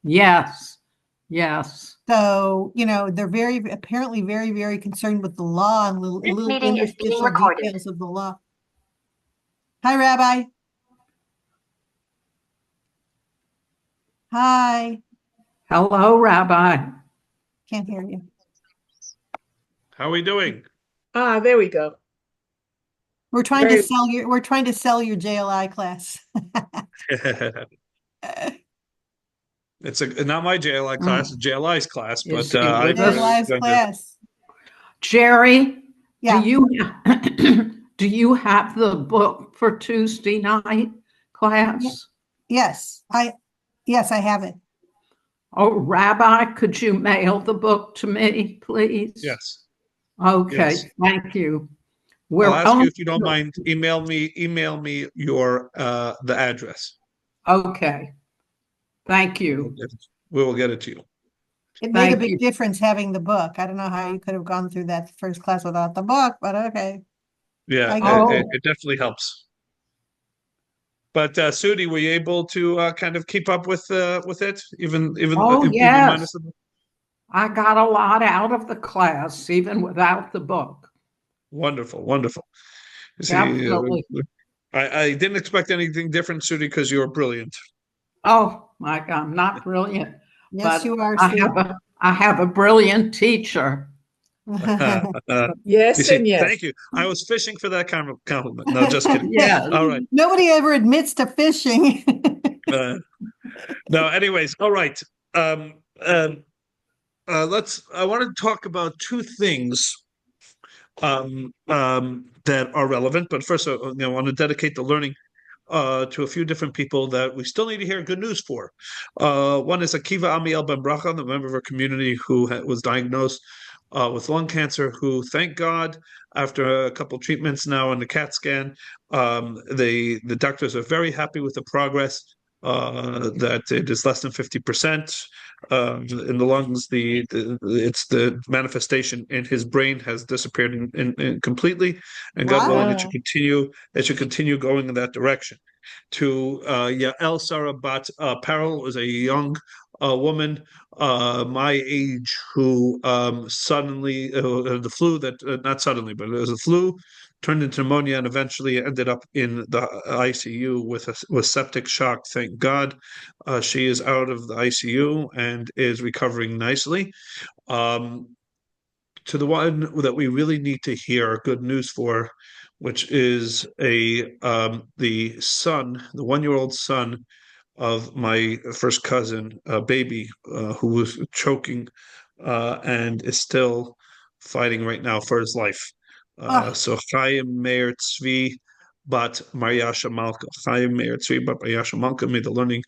Yes. Yes. So, they're apparently very, very concerned with the law and This little meeting is being interstitial recorded. details of the law. Hi, Rabbi. Hi. Hello, Rabbi. Can't hear you. How are we doing? Ah, there we go. Very We're trying to sell your JLI class. It's not my JLI class, it's JLI's class, Is but he with I was us? JLI's going to. class. Jerry, Yeah. do you have the book for Tuesday night class? Yes. Yes, I have it. Oh, Rabbi, could you mail the book to me, please? Yes. Okay, Yes. thank you. I'll We're ask you only, if you don't mind, email me your the address. okay. Thank We will you. get it, we will get it to you. It made a Thank big you. difference having the book. I don't know how you could have gone through that first class without the book, but okay. Yeah, I get Oh, it. it definitely helps. But Sudi, were you able to kind of keep up with it, oh even minus yes. the book? I got a lot out of the class, even without the book. Wonderful, wonderful. You see, Definitely. I didn't expect anything different, Sudi, because you were brilliant. Oh my God, I'm not brilliant, Yes, but you are, I Sue. have I have a brilliant teacher. You yes see, and yes. thank you. I was fishing for that kind of compliment. No, just kidding. Yes. All right. Nobody ever admits to fishing. Uh, no, anyways, all right. Um, um, I want to talk about two things that are relevant. But first, I want to dedicate the learning to a few different people that we still need to hear good news for. One is Akiva Amiel Ben Bracha, the member of our community who was diagnosed with lung cancer, who, thank God, after a couple treatments now and the CAT scan, the doctors are very happy with the progress. That it is less than 50% in the lungs. It's the manifestation in his brain has disappeared in completely, and God willing, Wow. Wow. it should continue going in that direction. To Yael Sarah Bat Parel was a young woman my age who suddenly the flu that not suddenly, but it was a flu turned into pneumonia and eventually ended up in the ICU with septic shock. Thank God, she is out of the ICU and is recovering nicely. Um, to the one that we really need to hear good news for, which is the son, the 1 year old son of my first cousin, a baby who was choking and is still fighting right now for his life. Ah, So Chaim Meir Tzvi Bat Maryasha Malka. Chaim Meir Tzvi Bat Maryasha Malka. May the learning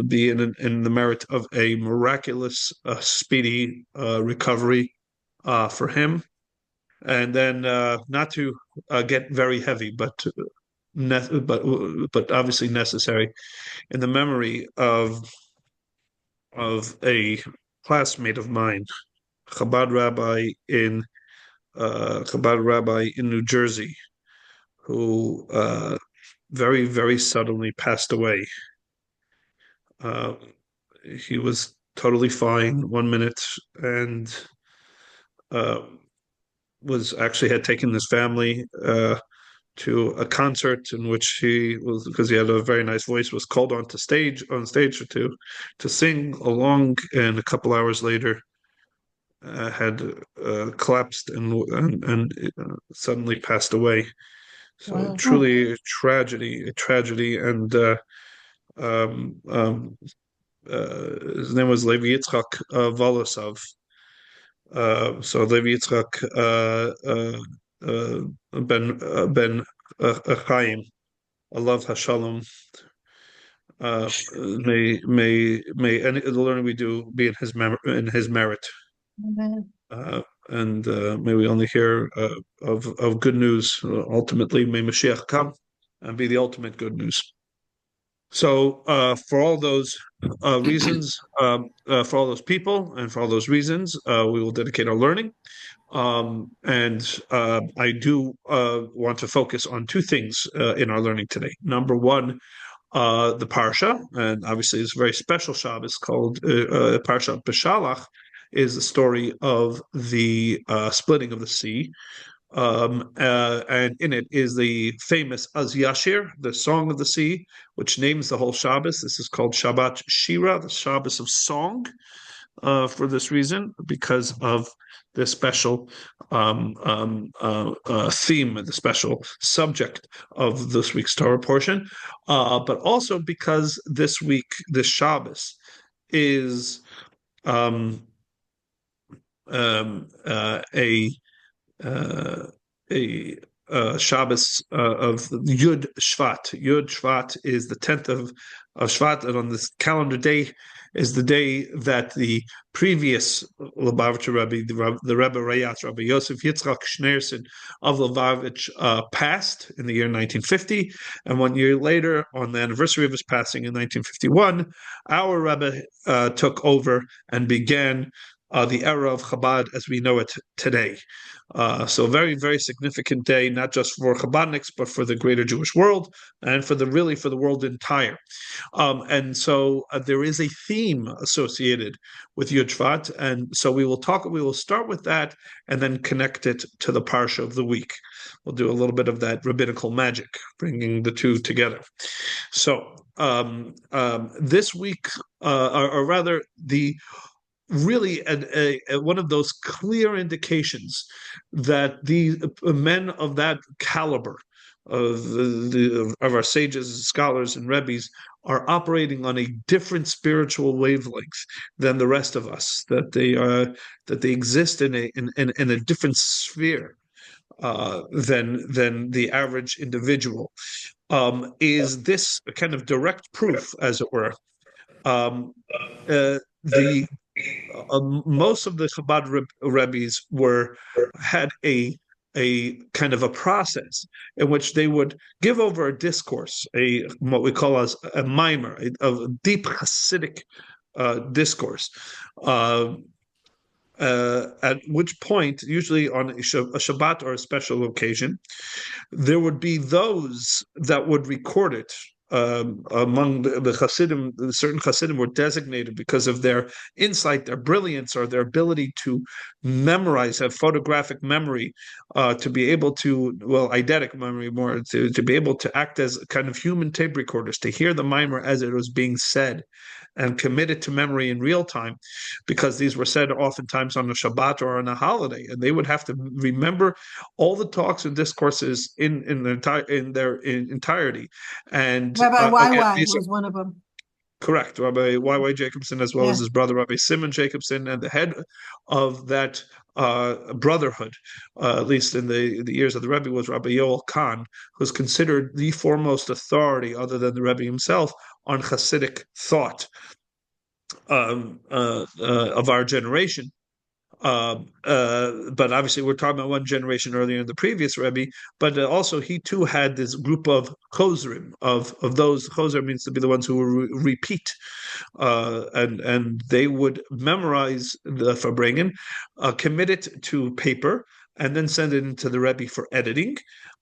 be in the merit of a miraculous, speedy recovery for him. And then not to get very heavy, but obviously necessary in the memory of a classmate of mine, Chabad rabbi in New Jersey, who very very suddenly passed away. Uh, he was totally fine 1 minute and uh, was actually had taken his family to a concert in which he was, because he had a very nice voice, was called on stage to sing along, and a couple hours later had collapsed and suddenly passed away. So Wow. truly a tragedy, and um, his name was Levi Yitzchak Volosov. So Levi Yitzchak Ben Chaim, Allah Hashalom. May any the learning we do be in his merit, amen. and may we only hear of good news. Ultimately, may Mashiach come and be the ultimate good news. So, for all those reasons, for all those people, and for all those reasons, we will dedicate our learning. And I do want to focus on two things in our learning today. Number one, the Parsha, and obviously it's a very special Shabbos called Parsha Beshalach, is the story of the splitting of the sea. And in it is the famous Az Yashir, the Song of the Sea, which names the whole Shabbos. This is called Shabbat Shira, the Shabbos of song, for this reason, because of the special theme, the special subject of this week's Torah portion, but also because this week, this Shabbos, is a Shabbos of Yud Shvat. Yud Shvat is the 10th of Shvat, and on this calendar day is the day that the previous Lubavitcher Rebbe, the Rebbe Rayatz, Rabbi Yosef Yitzchak Schneerson of Lubavitch, passed in the year 1950, and 1 year later, on the anniversary of his passing in 1951, our Rebbe took over and began the era of Chabad as we know it today. So very, very significant day, not just for Chabadniks, but for the greater Jewish world and for the world entire. And so there is a theme associated with Yud Shvat, and so we will start with that and then connect it to the Parsha of the week. We'll do a little bit of that rabbinical magic, bringing the two together. So this week, or rather the really one of those clear indications that the men of that caliber of our sages, scholars, and rebbes are operating on a different spiritual wavelength than the rest of us. That they exist in a different sphere than the average individual. Is this a kind of direct proof, as it were? Most of the Chabad Rebbes had a kind of a process in which they would give over a discourse, what we call as a mimer, a deep Hasidic discourse, at which point, usually on a Shabbat or a special occasion, there would be those that would record it. Among the Hasidim, certain Hasidim were designated because of their insight, their brilliance, or their ability to memorize, have photographic memory, to be able to, eidetic memory more, to be able to act as kind of human tape recorders, to hear the mimer as it was being said and commit it to memory in real time, because these were said oftentimes on a Shabbat or on a holiday, and they would have to remember all the talks and discourses in their entirety. And Rabbi YY was one of them. Correct, Rabbi Y.Y. Jacobson, as well as his brother Rabbi Simon Jacobson, and the head of that brotherhood, at least in the years of the Rebbe, was Rabbi Yoel Kahn, who's considered the foremost authority, other than the Rebbe himself, on Hasidic thought of our generation. But obviously we're talking about one generation earlier in the previous Rebbe, but also he too had this group of chozrim, of those. Chozer means to be the ones who will repeat, and they would memorize the Farbrengen, commit it to paper, and then send it into the Rebbe for editing,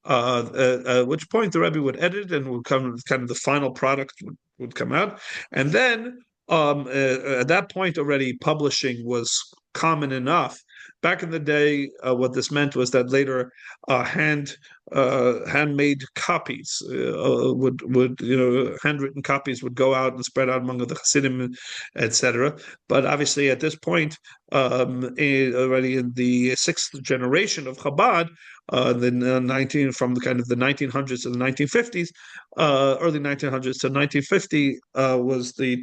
at which point the Rebbe would edit and would come, kind of the final product would come out. And then at that point already publishing was common enough. Back in the day, what this meant was that later handmade copies handwritten copies would go out and spread out among the Hasidim, etc. But obviously, at this point, already in the sixth generation of Chabad, from the kind of the 1900s to the 1950s, early 1900s to 1950 was the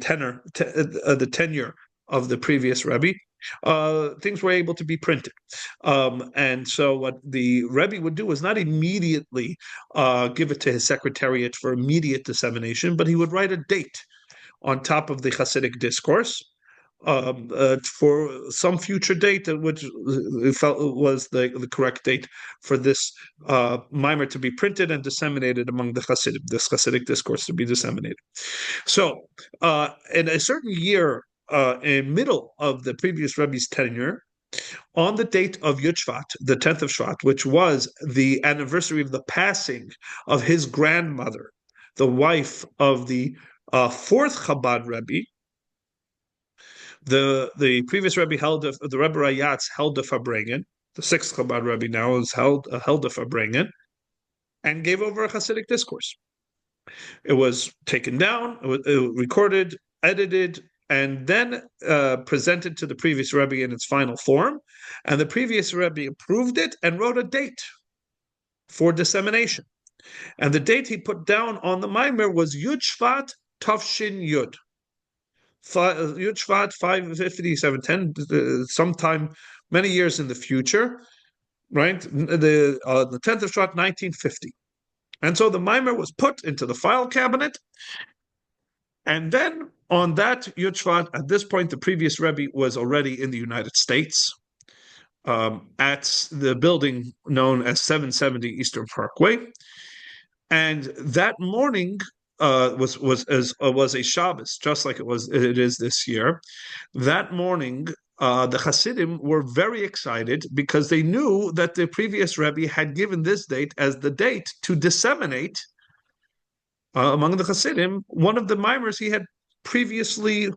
tenure of the previous Rebbe. Things were able to be printed. And so what the Rebbe would do was not immediately give it to his secretariat for immediate dissemination, but he would write a date on top of the Hasidic discourse for some future date, which he felt was the correct date for this mimer to be printed and disseminated among the Hasidim, this Hasidic discourse to be disseminated. So in a certain year, in middle of the previous Rebbe's tenure, on the date of Yud Shvat, the 10th of Shvat, which was the anniversary of the passing of his grandmother, the wife of the fourth Chabad Rebbe. The previous Rebbe the Rebbe Rayatz held the Farbrengen. The sixth Chabad Rebbe now is held the Farbrengen, and gave over a Hasidic discourse. It was taken down, it was recorded, edited, and then presented to the previous Rebbe in its final form. And the previous Rebbe approved it and wrote a date for dissemination. And the date he put down on the Maimer was Yud Shvat Tavshin Yud. Yud Shvat 55710, sometime many years in the future, right? The 10th of Shvat 1950. And so the Maimer was put into the file cabinet. And then on that Yud Shvat, at this point, the previous Rebbe was already in the United States at the building known as 770 Eastern Parkway. And that morning was a Shabbos, just like it is this year. That morning, the Hasidim were very excited because they knew that the previous Rebbe had given this date as the date to disseminate among the Hasidim one of the Maimers he had previously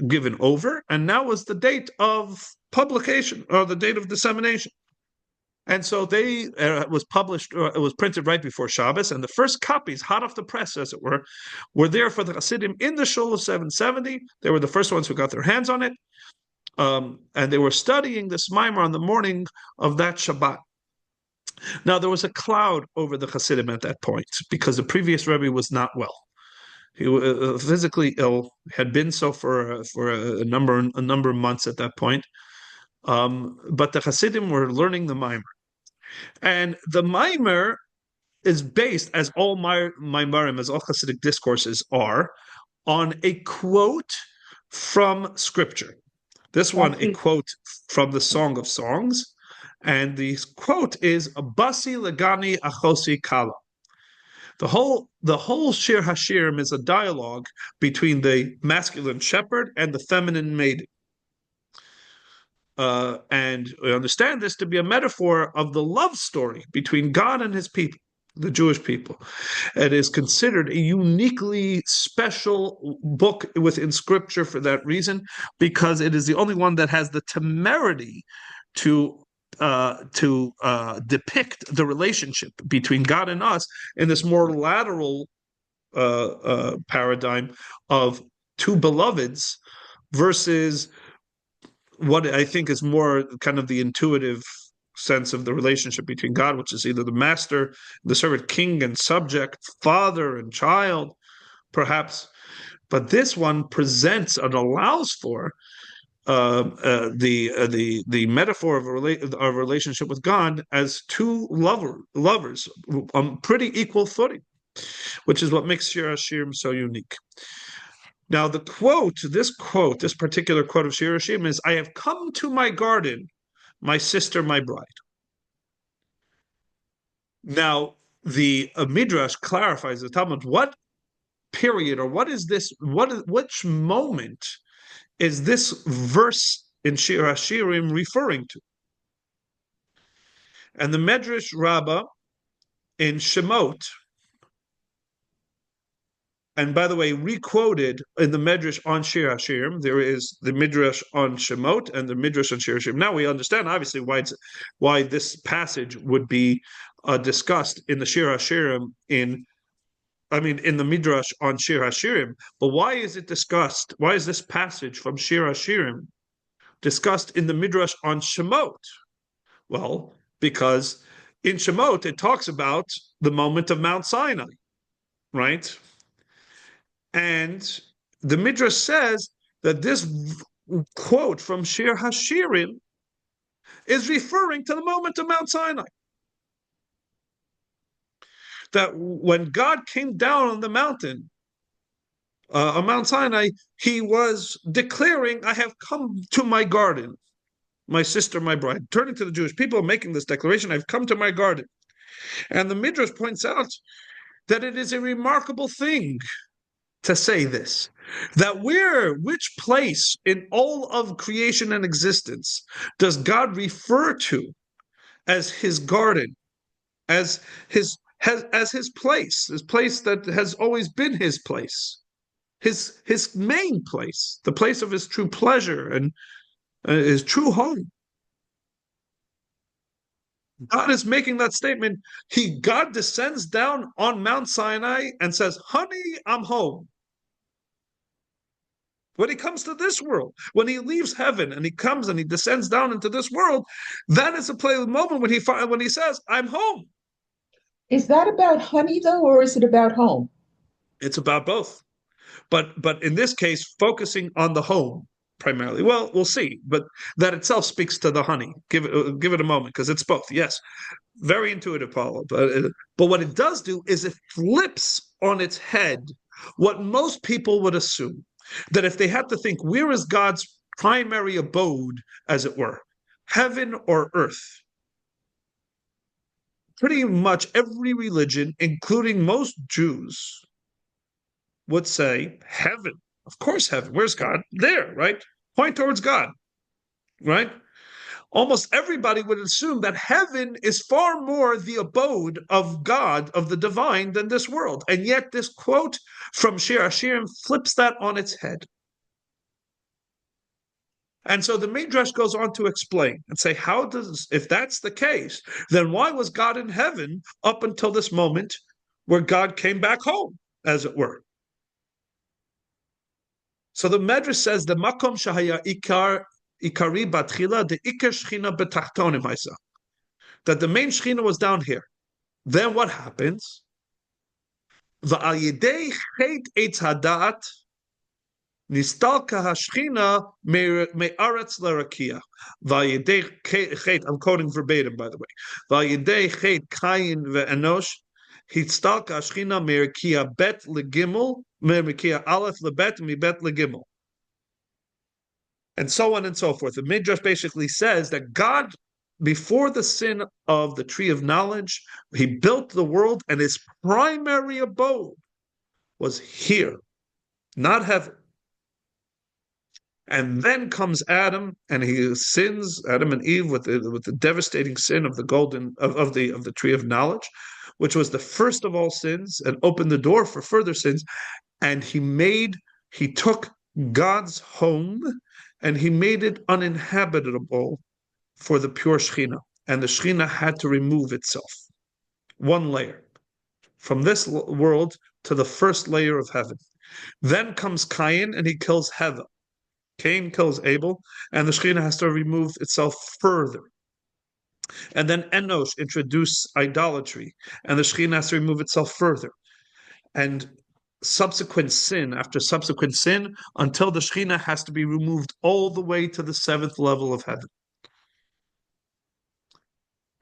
given over, and now was the date of publication or the date of dissemination. And so it was published, it was printed right before Shabbos, and the first copies, hot off the press, as it were there for the Hasidim in the Shul of 770. They were the first ones who got their hands on it, and they were studying this Maimer on the morning of that Shabbat. Now, there was a cloud over the Hasidim at that point because the previous Rebbe was not well. He was physically ill, had been so for a number of months at that point. But the Hasidim were learning the Maimer. And the Maimer is based, as all Maimarim, as all Hasidic discourses are, on a quote from Scripture. This one, a quote from the Song of Songs. And the quote is, Basi Legani Achosi Kala. The whole Shir Hashirim is a dialogue between the masculine shepherd and the feminine maiden. And we understand this to be a metaphor of the love story between God and his people, the Jewish people. It is considered a uniquely special book within Scripture for that reason, because it is the only one that has the temerity to depict the relationship between God and us in this more lateral paradigm of two beloveds versus what I think is more kind of the intuitive sense of the relationship between God, which is either the master, the servant, king and subject, father and child, perhaps. But this one presents and allows for the metaphor of a relationship with God as two lovers on pretty equal footing, which is what makes Shir Hashirim so unique. Now, this particular quote of Shir Hashirim is, I have come to my garden, my sister, my bride. Now, the Midrash clarifies the Talmud, what period or what is this, which moment is this verse in Shir Hashirim referring to? And the Medrash Rabbah in Shemot, and by the way, requoted in the Medrash on Shir Hashirim, there is the Midrash on Shemot and the Midrash on Shir Hashirim. Now we understand, obviously, why this passage would be discussed in the Shir Hashirim in the Midrash on Shir Hashirim. But why is it discussed? Why is this passage from Shir Hashirim discussed in the Midrash on Shemot? Well, because in Shemot it talks about the moment of Mount Sinai, right? And the Midrash says that this quote from Shir Hashirim is referring to the moment of Mount Sinai. That when God came down on the mountain, on Mount Sinai, he was declaring, I have come to my garden, my sister, my bride. Turning to the Jewish people, making this declaration, I've come to my garden. And the Midrash points out that it is a remarkable thing to say this, that which place in all of creation and existence does God refer to as his garden, as his as his place that has always been his place, his main place, the place of his true pleasure and his true home. God is making that statement. God descends down on Mount Sinai and says, "Honey, I'm home." When he comes to this world, when he leaves heaven and he comes and he descends down into this world, that is a moment when he says, "I'm home." Is that about honey though, or is it about home? It's about both, but in this case, focusing on the home primarily. Well, we'll see, but that itself speaks to the honey. Give it a moment, because it's both. Yes, very intuitive, Paula. But what it does do is it flips on its head what most people would assume, that if they had to think, where is God's primary abode, as it were, heaven or earth? Pretty much every religion, including most Jews, would say heaven. Of course, heaven. Where's God? There, right? Point towards God, right? Almost everybody would assume that heaven is far more the abode of God, of the divine, than this world. And yet this quote from Shir Hashirim flips that on its head. And so the Midrash goes on to explain and say, if that's the case, then why was God in heaven up until this moment where God came back home, as it were? So the Midrash says, the makom shahaya ikari batchila, the ikar shchina betachtonim haisa, that the main shchina was down here. Then what happens? Va'al yedei chet eitz hadat nistalka hashchina me'aretz l'rakia. Va'al yedei chet, I'm quoting verbatim, by the way. Va'al yedei chet Kayin ve'enosh histalka hashchina me'rakia bet legimel, me'rakia aleph lebet mibet legimel. And so on and so forth. The Midrash basically says that God, before the sin of the tree of knowledge, he built the world, and his primary abode was here, not heaven. And then comes Adam, and he sins, Adam and Eve, with the devastating sin of the tree of knowledge, which was the first of all sins and opened the door for further sins. And he took God's home and he made it uninhabitable for the pure Shekhinah. And the Shekhinah had to remove itself, one layer, from this world to the first layer of heaven. Then comes Cain, and he kills Heva. Cain kills Abel, and the Shekhinah has to remove itself further. And then Enosh introduced idolatry, and the Shekhinah has to remove itself further. And subsequent sin after subsequent sin, until the Shekhinah has to be removed all the way to the seventh level of heaven.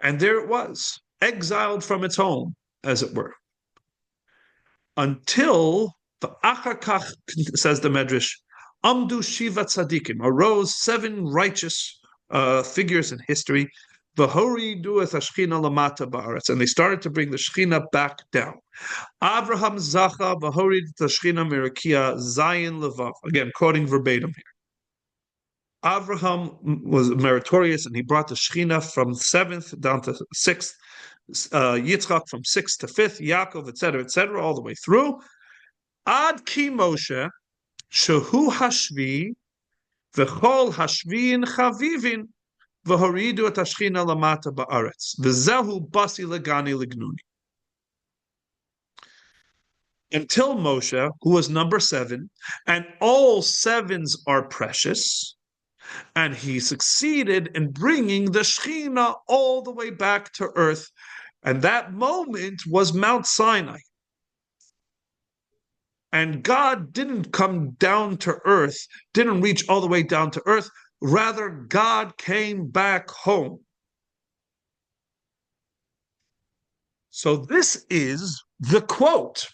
And there it was, exiled from its home, as it were, until the Achakach, says the Medrash, Amdu Shiva Tzadikim, arose 7 righteous figures in history, V'hori dueth Shechina lamata ba'aretz, and they started to bring the Shechina back down. Avraham zacha v'hori Shechina mirakia zayin levav. Again, quoting verbatim here. Avraham was meritorious, and he brought the Shechina from 7th down to 6th. Yitzchak from 6th to 5th. Yaakov, etc., all the way through. Ad ki Moshe shehu hashvi v'chol hashviin chavivin. V'horidu et hashchina lamata ba'aretz. V'zehu basi legani lignuni. Until Moshe, who was number 7, and all 7s are precious, and he succeeded in bringing the Shechina all the way back to earth, and that moment was Mount Sinai. And God didn't come down to earth, didn't reach all the way down to earth. Rather, God came back home. So this is the quote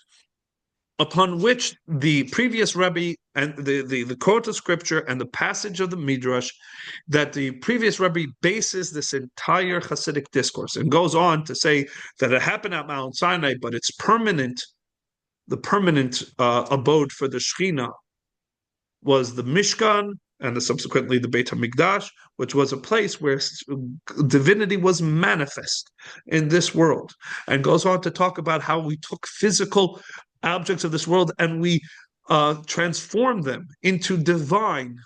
upon which the previous Rebbe and the quote of scripture and the passage of the Midrash, that the previous Rebbe bases this entire Hasidic discourse, and goes on to say that it happened at Mount Sinai, but it's permanent. The permanent abode for the Shechina was the Mishkan and subsequently the Beit HaMikdash, which was a place where divinity was manifest in this world, and goes on to talk about how we took physical objects of this world and we transformed them into divine.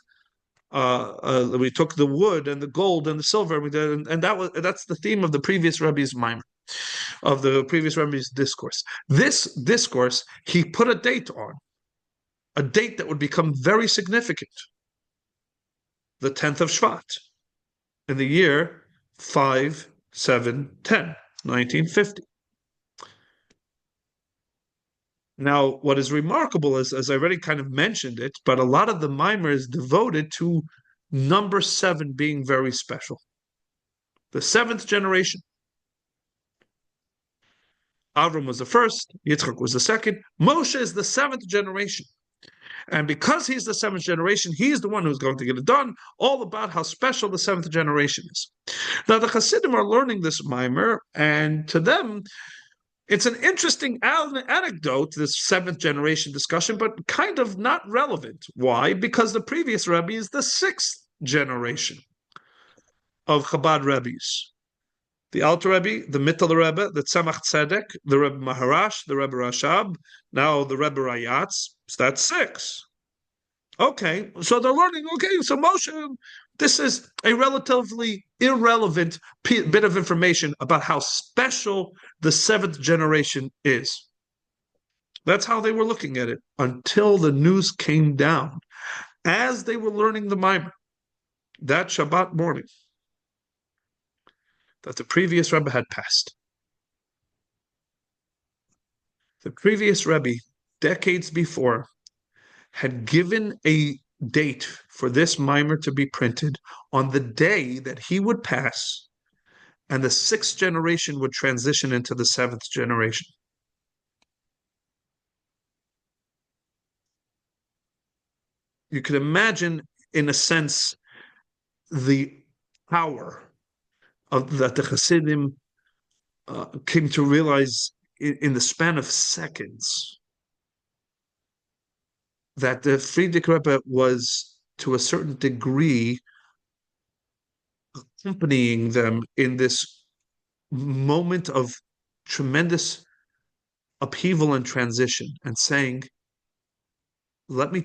We took the wood and the gold and the silver, and that's the theme of the previous Rebbe's mimer, of the previous Rebbe's discourse. This discourse he put a date on, a date that would become very significant. The 10th of Shvat, in the year 5710, 1950. Now, what is remarkable is, as I already kind of mentioned it, but a lot of the mimer is devoted to number 7 being very special. The 7th generation. Avram was the first, Yitzchak was the second, Moshe is the 7th generation. And because he's the 7th generation, he's the one who's going to get it done, all about how special the 7th generation is. Now, the Hasidim are learning this mimer, and to them, it's an interesting anecdote, this 7th generation discussion, but kind of not relevant. Why? Because the previous Rebbe is the 6th generation of Chabad Rebbes. The Alter Rebbe, the Mittel Rebbe, the Tzemach Tzedek, the Rebbe Maharash, the Rebbe Rashab, now the Rebbe Rayatz. So that's 6. Okay, so they're learning, okay, so Moshe, this is a relatively irrelevant bit of information about how special the 7th generation is. That's how they were looking at it until the news came down as they were learning the mimer that Shabbat morning that the previous Rebbe had passed. The previous Rebbe, decades before, had given a date for this mimer to be printed on the day that he would pass and the 6th generation would transition into the 7th generation. You can imagine, in a sense, the power that the Hasidim came to realize in the span of seconds, that the Frierdiker Rebbe was, to a certain degree, accompanying them in this moment of tremendous upheaval and transition, and saying, let me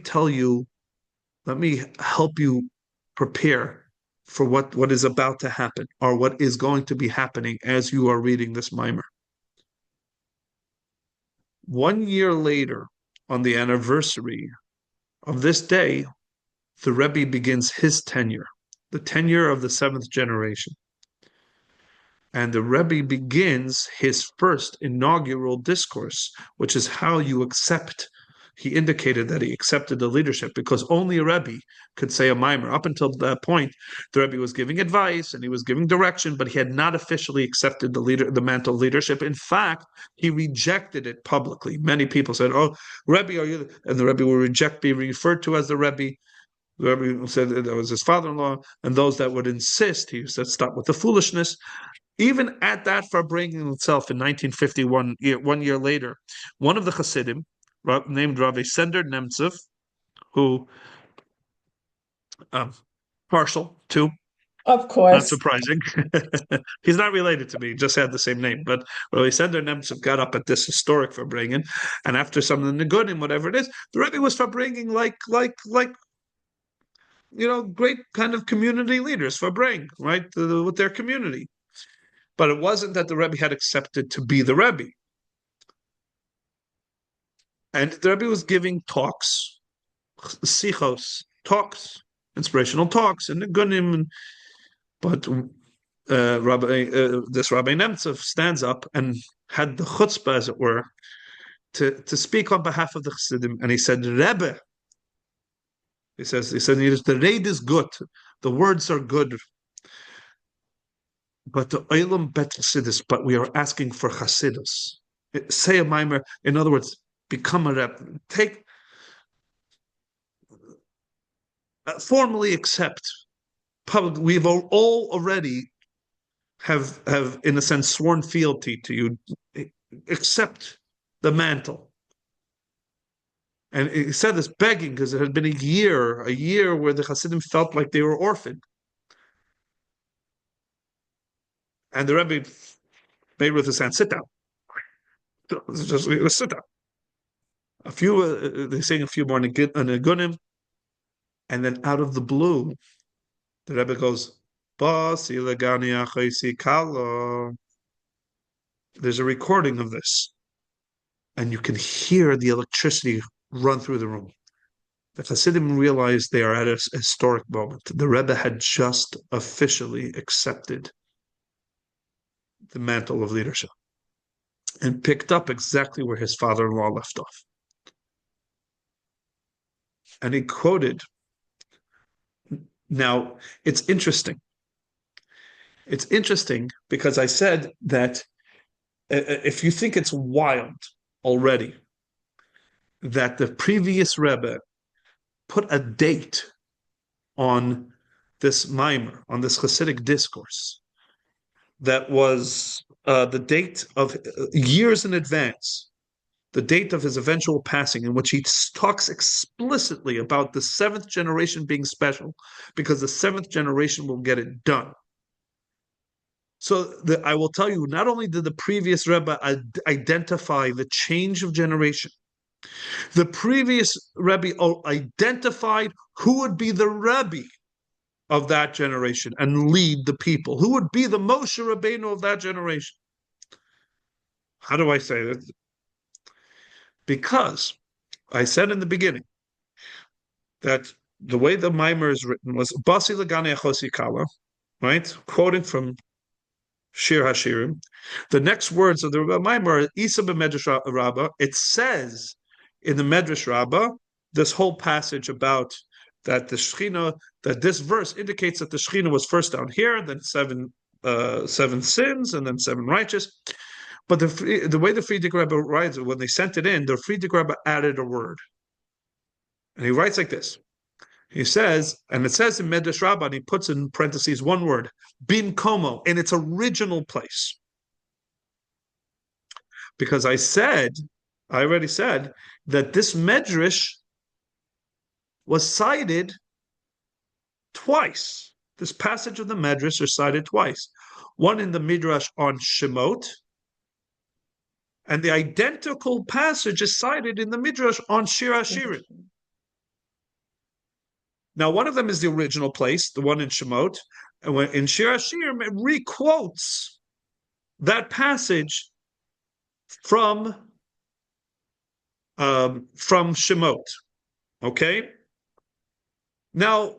help you prepare for what is about to happen, or what is going to be happening as you are reading this mimer. 1 year later, on the anniversary of this day, the Rebbe begins his tenure, the tenure of the 7th generation. And the Rebbe begins his first inaugural discourse, which is how you accept. He indicated that he accepted the leadership because only a Rebbe could say a mimer. Up until that point, the Rebbe was giving advice and he was giving direction, but he had not officially accepted the mantle of leadership. In fact, he rejected it publicly. Many people said, "Oh, Rebbe, are you?" And the Rebbe would be referred to as the Rebbe. The Rebbe said that was his father-in-law, and those that would insist, he said, "Stop with the foolishness." Even at that Farbrengen itself in 1951, 1 year later, one of the Hasidim, named Rabbi Sender Nemtsev, who partial to, Of not course. surprising. He's not related to me, just had the same name. But Rabbi Sender Nemtsev got up at this historic Farbrengen, and after some of the Negunim, whatever it is, the Rebbe was Farbrengen like great kind of community leaders Farbrengen, right, with their community. But it wasn't that the Rebbe had accepted to be the Rebbe. And the Rebbe was giving talks, sichos, talks, inspirational talks, and Negunim. But this Rabbi Nemtsev stands up and had the chutzpah, as it were, to speak on behalf of the Chassidim. And he said, Rebbe, he said, the raid is good, the words are good, but the Olam bet Chassidus, but we are asking for Chassidus. Say a mimer, in other words, become a Rebbe. Formally accept. Public, we've all already have in a sense sworn fealty to you. Accept the mantle. And he said this begging because it had been a year where the Hasidim felt like they were orphaned. And the Rebbe made with his hand, sit down. Just sit down. They sing a few more Nigunim, and then out of the blue, the Rebbe goes, there's a recording of this, and you can hear the electricity run through the room. The Hasidim realized they are at a historic moment. The Rebbe had just officially accepted the mantle of leadership and picked up exactly where his father-in-law left off. And he quoted, now it's interesting. It's interesting because I said that if you think it's wild already that the previous Rebbe put a date on this mimer, on this Hasidic discourse, that was the date of years in advance, the date of his eventual passing, in which he talks explicitly about the seventh generation being special, because the seventh generation will get it done. So I will tell you, not only did the previous Rebbe identify the change of generation, the previous Rebbe identified who would be the Rebbe of that generation and lead the people, who would be the Moshe Rabbeinu of that generation. How do I say that? Because I said in the beginning that the way the mimer is written was Basi Lagane Achosi Kala, right? Quoting from Shir Hashirim. The next words of the mimer are Isa b'Medrash Rabbah. It says in the Medrash Rabbah this whole passage about that the Shechina, that this verse indicates that the Shechina was first down here, then seven sins, and then 7 righteous. But the way the Frierdiker Rebbe writes it, when they sent it in, the Frierdiker Rebbe added a word. And he writes like this. He says, and it says in Medrash Rabbah, and he puts in parentheses one word, bin komo, in its original place. Because I already said, that this Medrash was cited twice. This passage of the Medrash is cited twice. One in the Midrash on Shemot, and the identical passage is cited in the Midrash on Shir Hashirim. Now, one of them is the original place, the one in Shemot, and when in Shir Hashirim it re-quotes that passage from Shemot. Okay? Now,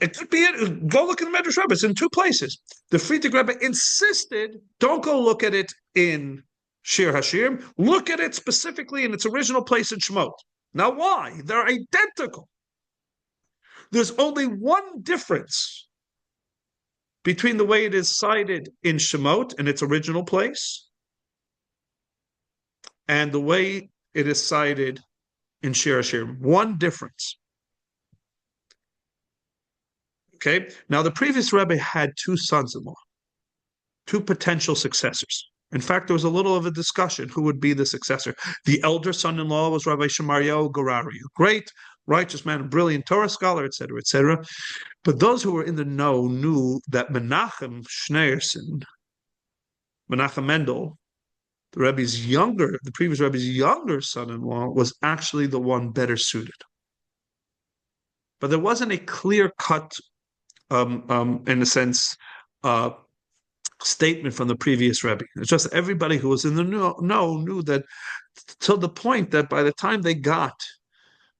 it could be it. Go look in the Medrash Rabbah. It's in 2 places. The Frierdiker Rebbe insisted, don't go look at it in Shir Hashirim. Look at it specifically in its original place in Shemot. Now, why? They're identical. There's only one difference between the way it is cited in Shemot in its original place and the way it is cited in Shir Hashirim. One difference. Okay? Now, the previous Rebbe had 2 sons-in-law, 2 potential successors. In fact, there was a little of a discussion who would be the successor. The elder son-in-law was Rabbi Shemaryahu Gorari, a great, righteous man, a brilliant Torah scholar, etc., etc. But those who were in the know knew that Menachem Schneerson, Menachem Mendel, the previous Rebbe's younger son-in-law, was actually the one better suited. But there wasn't a clear-cut, in a sense, statement from the previous Rebbe. It's just everybody who was in the know knew that, to the point that by the time they got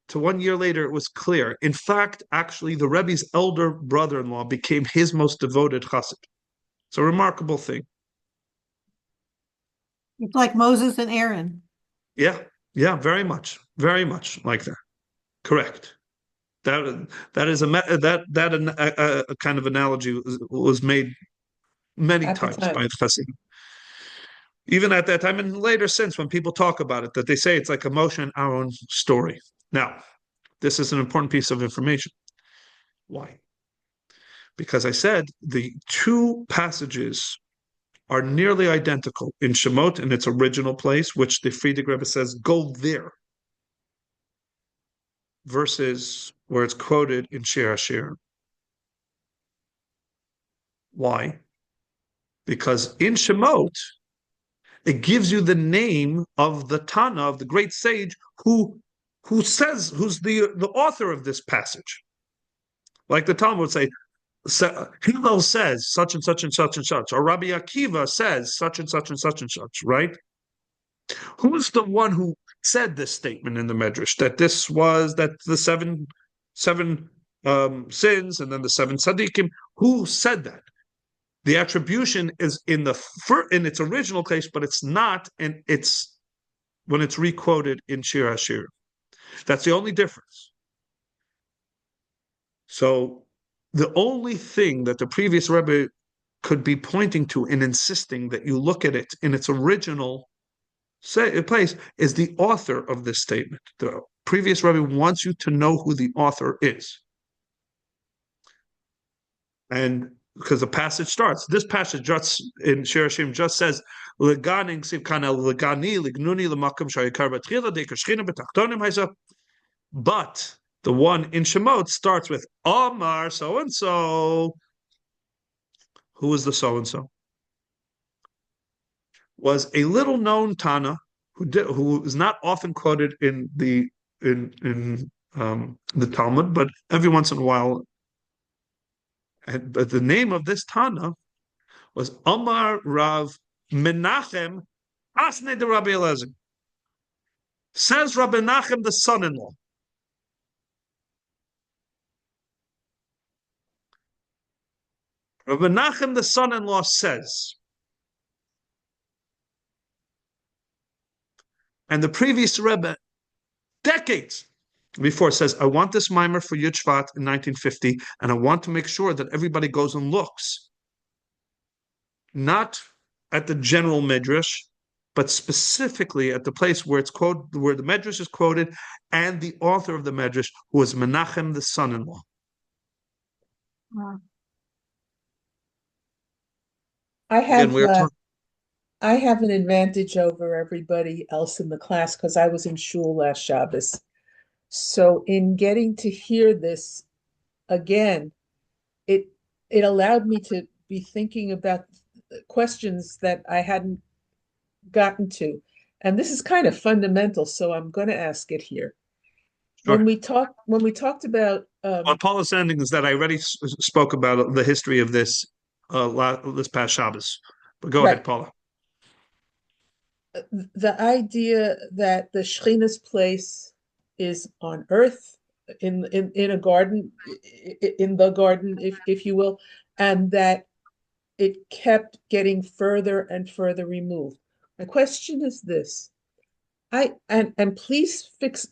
to 1 year later, it was clear. In fact, actually, the Rebbe's elder brother-in-law became his most devoted chassid. It's a remarkable thing. It's like Moses and Aaron. Yeah, very much like that. Correct. That is a kind of analogy was made many times by the Chassidim. Even at that time, and later since, when people talk about it, that they say it's like a Moshe and Aaron story. Now, this is an important piece of information. Why? Because I said the 2 passages are nearly identical in Shemot in its original place, which the Frierdiker Rebbe says, go there. versus where it's quoted in Shir Hashir. Why? Because in Shemot, it gives you the name of the Tana, of the great sage, who's the author of this passage. Like the Talmud would say, Hillel says such and such and such and such, or Rabbi Akiva says such and such and such and such, right? Who's the one who said this statement in the Medrash, that the seven sins and then the seven tzaddikim? Who said that? The attribution is in its original case, but it's not, and it's when it's requoted in Shir Hashir. That's the only difference. So the only thing that the previous Rebbe could be pointing to in insisting that you look at it in its original place is the author of this statement. The previous Rebbe wants you to know who the author is. And because the passage starts, this passage just in Shir Hashim just says, but the one in Shemot starts with Amar so and so. Who is the so and so? Was a little known Tana who is not often quoted in the Talmud, but every once in a while. But the name of this Tana was Amar Rav Menachem Asne de Rabbi Eliezer. Says Rabbi Menachem, the son-in-law. Rabbi Menachem, the son-in-law, says, and the previous Rebbe, decades before, says, I want this mimer for Yud Shvat in 1950, and I want to make sure that everybody goes and looks, not at the general Midrash, but specifically at the place where it's quoted, where the Midrash is quoted, and the author of the Midrash, who was Menachem, the son-in-law. Wow. I have Again, I have an advantage over everybody else in the class because I was in shul last Shabbos. So in getting to hear this again, it allowed me to be thinking about questions that I hadn't gotten to. And this is kind of fundamental, so I'm going to ask it here. Sure. When we talked about what Paula's ending is that I already spoke about the history of this this past Shabbos. But go ahead, Paula. The idea that the Shechina's place is on earth, in a garden, in the garden, if you will, and that it kept getting further and further removed. My question is this: and please fix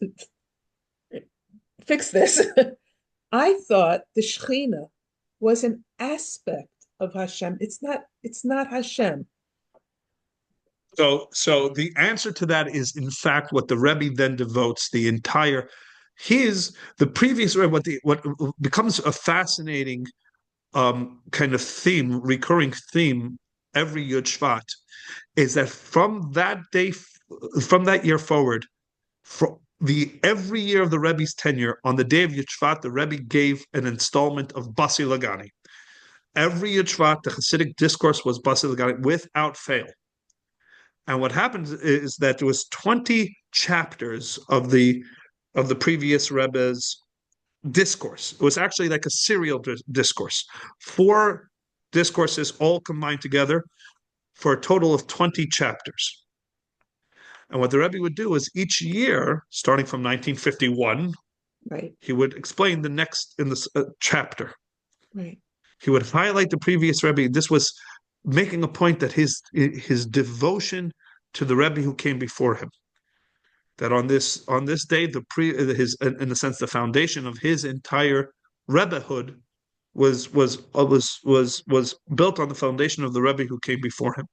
this. I thought the Shechina was an aspect of Hashem. It's not Hashem. So the answer to that is, in fact, what the Rebbe then devotes the entire the previous Rebbe, what becomes a fascinating kind of theme, recurring theme every Yud Shvat, is that from that year forward, every year of the Rebbe's tenure, on the day of Yud Shvat, the Rebbe gave an installment of Basi Lagani. Every Yud Shvat, the Hasidic discourse was Basi Lagani without fail. And what happens is that there was 20 chapters of the previous Rebbe's discourse. It was actually like a serial discourse. 4 discourses all combined together for a total of 20 chapters. And what the Rebbe would do is each year, starting from 1951, right, he would explain the next in this chapter. Right. He would highlight the previous Rebbe. This was making a point that his devotion to the Rebbe who came before him, that on this day, in a sense, the foundation of his entire Rebbehood was built on the foundation of the Rebbe who came before him.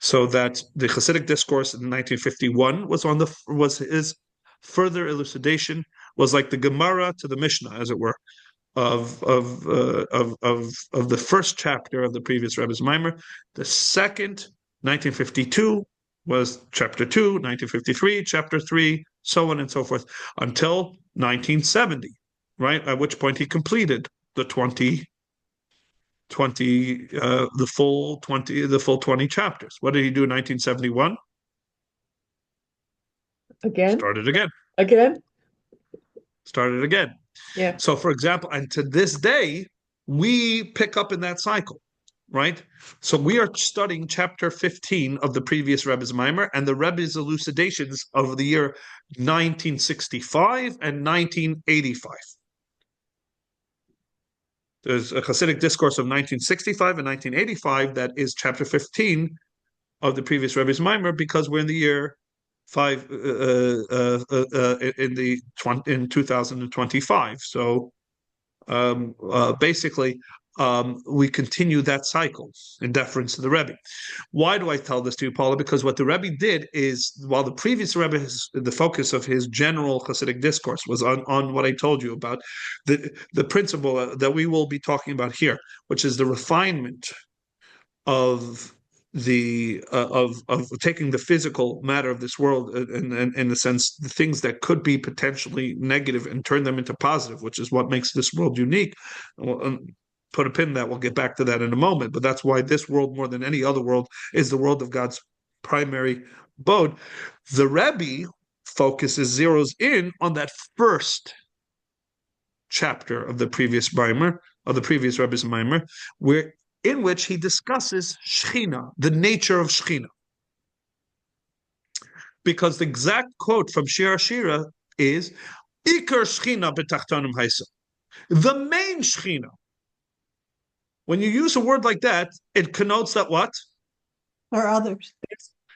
So that the Hasidic discourse in 1951 was his further elucidation, was like the Gemara to the Mishnah, as it were, of the first chapter of the previous Rebbe's Mimer. The second, 1952, was chapter 2, 1953, chapter 3, so on and so forth, until 1970, right? At which point he completed the full 20 chapters. What did he do in 1971? Again? Started again. Started again. Yeah. So, for example, and to this day, we pick up in that cycle, right? So we are studying chapter 15 of the previous Rebbe's Mimer and the Rebbe's elucidations of the year 1965 and 1985. There's a Hasidic discourse of 1965 and 1985 that is chapter 15 of the previous Rebbe's Mimer, because we're in the year in 2025. So basically, we continue that cycle in deference to the Rebbe. Why do I tell this to you, Paula? Because what the Rebbe did is, while the previous Rebbe, the focus of his general Hasidic discourse was on what I told you about, the principle that we will be talking about here, which is the refinement of taking the physical matter of this world and in the sense the things that could be potentially negative and turn them into positive, which is what makes this world unique. Put a pin in that. We'll get back to that in a moment. But that's why this world, more than any other world, is the world of God's primary abode. The Rebbe zeroes in on that first chapter of the previous Mimer, of the previous Rebbe's Mimer, in which he discusses Shechina, the nature of Shechina. Because the exact quote from Shir HaShira is, Iker Shechina b'tachtonim haisa. The main Shechina. When you use a word like that, it connotes that what? Or others.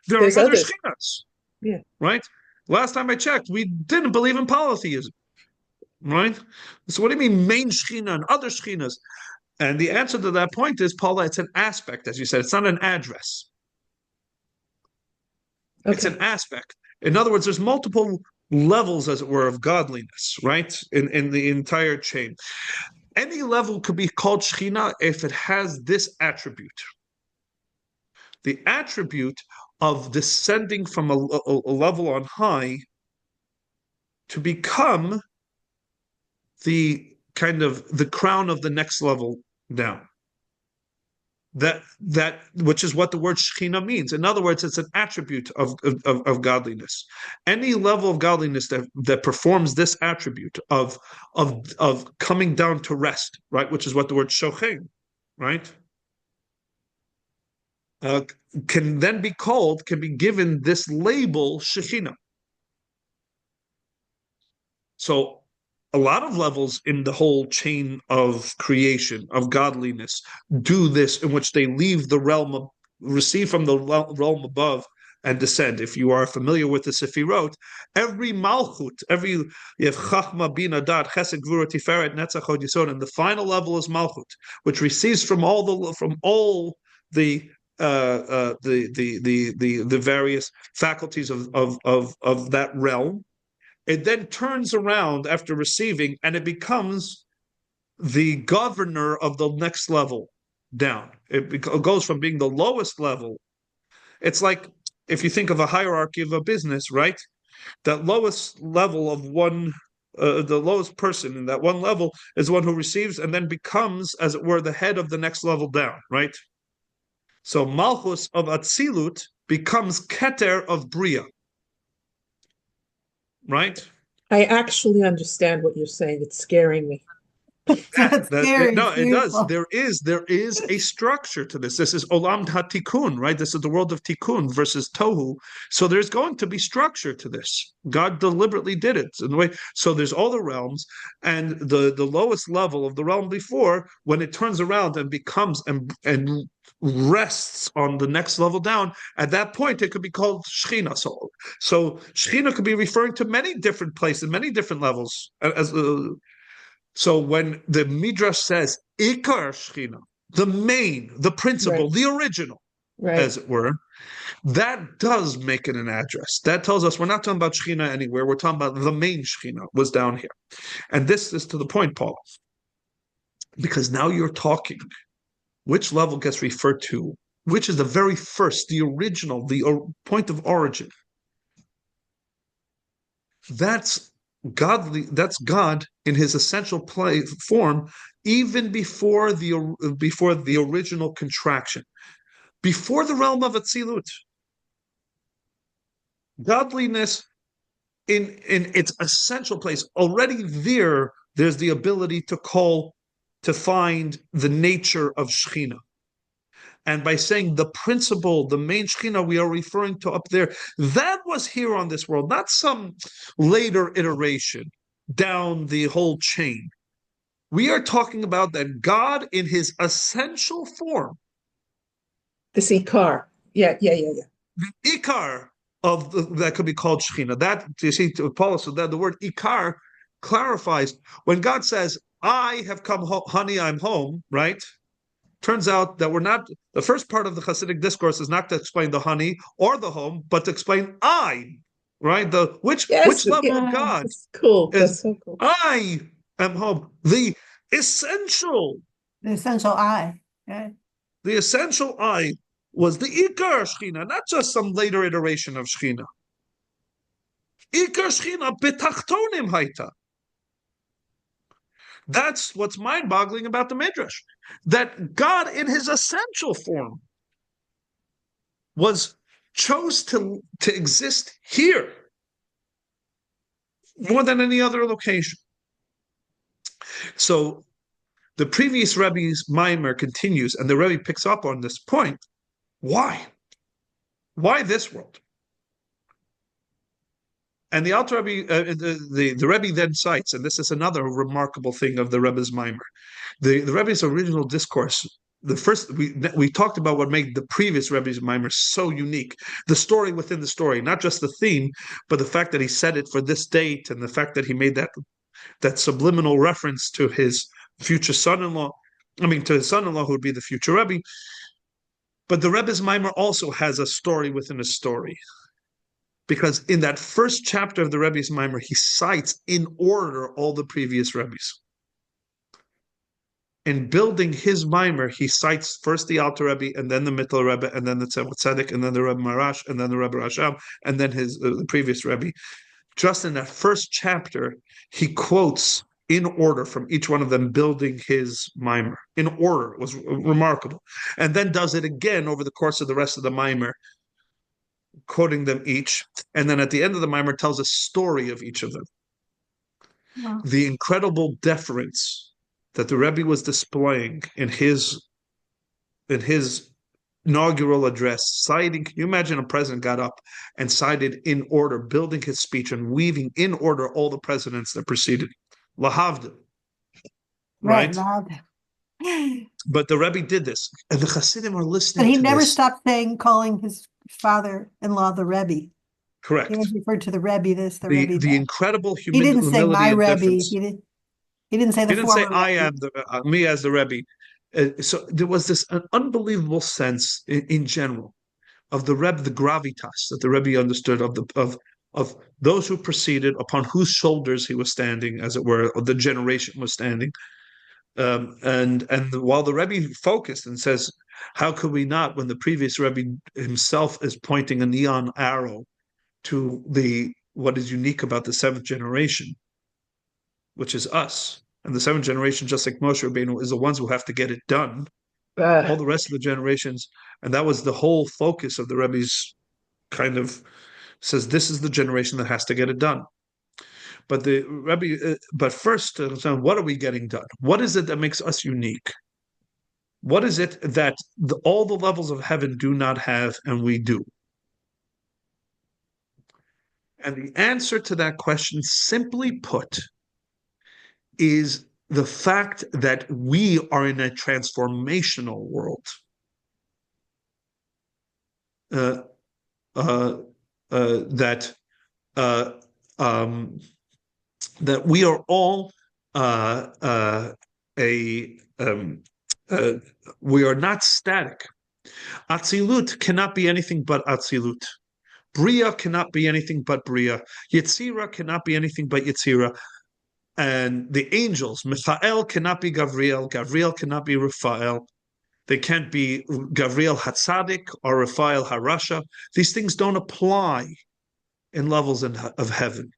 There There's are other others. Shechinas. Yeah. Right? Last time I checked, we didn't believe in polytheism. Right? So what do you mean main Shechina and other Shechinas? And the answer to that point is, Paula, it's an aspect, as you said. It's not an address. Okay. It's an aspect. In other words, there's multiple levels, as it were, of godliness, right? In the entire chain. Any level could be called Shechina if it has this attribute. The attribute of descending from a level on high to become the kind of the crown of the next level down. That which is what the word Shechina means. In other words, it's an attribute of godliness. Any level of godliness that performs this attribute of coming down to rest, right? Which is what the word Shochen, right? Can be given this label Shechina. So a lot of levels in the whole chain of creation, of godliness, do this, in which they leave the realm receive from the realm above and descend. If you are familiar with the Sefirot, every Malchut, you have Chachma, Bina, Dat, Chesed, Gvura, Tiferet, Netzach, Hod, Yisod, and the final level is Malchut, which receives from all the various faculties of that realm. It then turns around after receiving, and it becomes the governor of the next level down. It goes from being the lowest level. It's like if you think of a hierarchy of a business, right? That lowest level of one, the lowest person in that one level is one who receives and then becomes, as it were, the head of the next level down, right? So Malchus of Atzilut becomes Keter of Bria. Right? I actually understand what you're saying. It's scaring me. That's scary. No, it does. Fearful. There is a structure to this. This is Olam HaTikun, right? This is the world of Tikkun versus Tohu. So there's going to be structure to this. God deliberately did it in the way. So there's all the realms, and the lowest level of the realm before, when it turns around and becomes and rests on the next level down, at that point it could be called Shechina. So Shechina could be referring to many different places, many different levels. So when the Midrash says Ikar Shechina, the main, the principle, Right. the original, Right. as it were, that does make it an address. That tells us we're not talking about Shechina anywhere. We're talking about the main Shechina was down here. And this is to the point, Paul, because now you're talking which level gets referred to which is the very first, the original, point of origin. That's godly. That's God in his essential form, even before the original contraction, before the realm of Atzilut. Godliness in its essential place already there's the ability to find the nature of Shekhinah. And by saying the principle, the main Shekhinah we are referring to up there, that was here on this world, not some later iteration down the whole chain. We are talking about that God in his essential form. This Ikar. Yeah. The Ikar that could be called Shekhinah. That, you see, Paul, so that the word Ikar clarifies when God says, I have come, honey, I'm home, right? Turns out that we're not, the first part of the Hasidic discourse is not to explain the honey or the home, but to explain I, right? Which level of God? That's cool. That's so cool. I am home. The essential I. Yeah. The essential I was the Ikar Shechina, not just some later iteration of Shechina. Ikar Shechina betachtonim haita. That's what's mind-boggling about the Midrash, that God in his essential form chose to exist here more than any other location. So the previous Rebbe's Maimer continues, and the Rebbe picks up on this point. Why? Why this world? And the Alter Rebbe, the Rebbe then cites, and this is another remarkable thing of the Rebbe's Maimer, the Rebbe's original discourse. The first we talked about what made the previous Rebbe's Maimer so unique, the story within the story, not just the theme, but the fact that he said it for this date, and the fact that he made that subliminal reference to his future son-in-law, to his son-in-law who would be the future Rebbe. But the Rebbe's Maimer also has a story within a story. Because in that first chapter of the Rebbe's Maimer, he cites in order all the previous Rebbe's. In building his Maimer, he cites first the Alter Rebbe, and then the Mittel Rebbe, and then the Tzemach Tzedek, and then the Rebbe Marash, and then the Rebbe Rashab, and then the previous Rebbe. Just in that first chapter, he quotes in order from each one of them, building his Maimer. In order. It was remarkable. And then does it again over the course of the rest of the Maimer, quoting them each, and then at the end of the Maimer tells a story of each of them. Wow. The incredible deference that the Rebbe was displaying in his inaugural address, citing, can you imagine a president got up and cited in order, building his speech and weaving in order all the presidents that preceded. Lahavdil. Right? But the Rebbe did this, and the Hasidim are listening. And he never stopped calling his father-in-law the Rebbe. Correct. He always referred to the Rebbe this, the Rebbe that. The incredible humility. He didn't say my Rebbe. He didn't say the. He didn't say I am me as the Rebbe. So there was this an unbelievable sense in general of the Rebbe, the gravitas that the Rebbe understood of those who preceded, upon whose shoulders he was standing, as it were, or the generation was standing. And while the Rebbe focused and says, how could we not, when the previous Rebbe himself is pointing a neon arrow to what is unique about the seventh generation, which is us. And the seventh generation, just like Moshe Rabbeinu, is the ones who have to get it done. All the rest of the generations, and that was the whole focus of the Rebbe's kind of says, this is the generation that has to get it done. But the Rebbe, but first, what are we getting done? What is it that makes us unique? What is it that all the levels of heaven do not have and we do? And the answer to that question, simply put, is the fact that we are in a transformational world. That we are all we are not static. Atzilut cannot be anything but Atzilut. Bria cannot be anything but Bria. Yetzira cannot be anything but Yetzira. And the angels, Michael cannot be Gavriel, Gavriel cannot be Raphael. They can't be Gavriel Hatzadik or Raphael Harasha. These things don't apply in levels of heaven,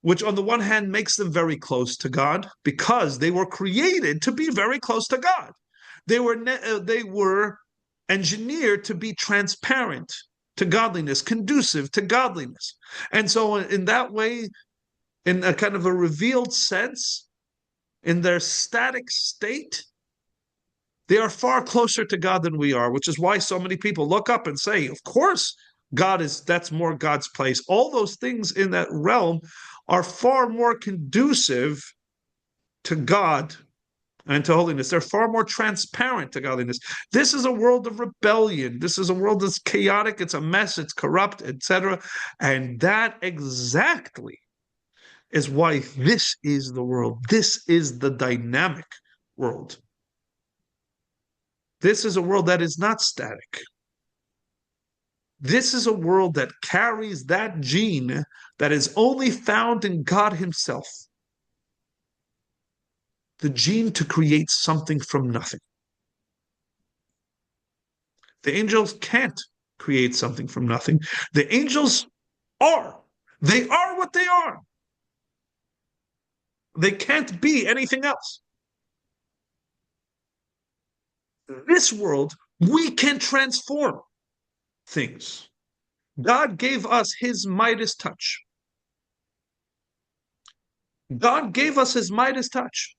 which on the one hand makes them very close to God because they were created to be very close to God. They were engineered to be transparent to godliness, conducive to godliness. And so in that way, in a kind of a revealed sense, in their static state, they are far closer to God than we are, which is why so many people look up and say, of course, that's more God's place. All those things in that realm are far more conducive to God and to holiness. They're far more transparent to godliness. This is a world of rebellion. This is a world that's chaotic. It's a mess. It's corrupt, etc. And that exactly is why this is the world. This is the dynamic world. This is a world that is not static. This is a world that carries that gene that is only found in God himself. The gene to create something from nothing. The angels can't create something from nothing. The angels are. They are what they are. They can't be anything else. This world, we can transform things. God gave us his Midas touch. God gave us his Midas touch.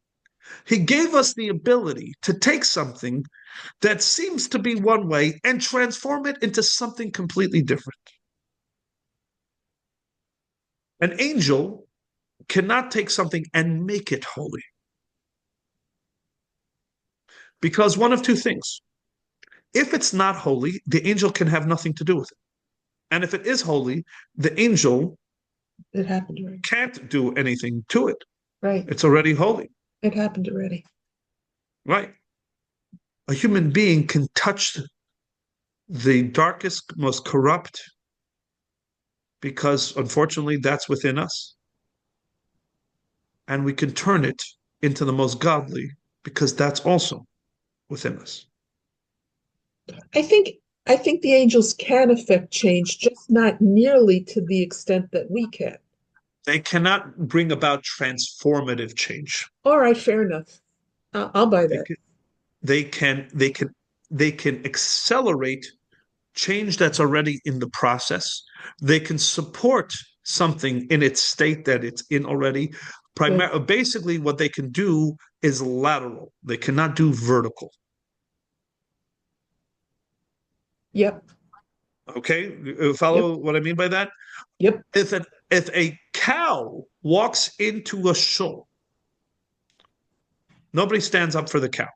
He gave us the ability to take something that seems to be one way and transform it into something completely different. An angel cannot take something and make it holy. Because one of two things. If it's not holy, the angel can have nothing to do with it. And if it is holy, the angel It happened already. can't do anything to it. Right. It's already holy. It happened already. Right. A human being can touch the darkest, most corrupt, because unfortunately that's within us. And we can turn it into the most godly because that's also within us. I think the angels can affect change, just not nearly to the extent that we can. They cannot bring about transformative change. All right, fair enough. I'll buy that. They can accelerate change that's already in the process. They can support something in its state that it's in already. Basically, what they can do is lateral. They cannot do vertical. Yep. Okay, follow what I mean by that? Yep. If a cow walks into a shul, nobody stands up for the cow.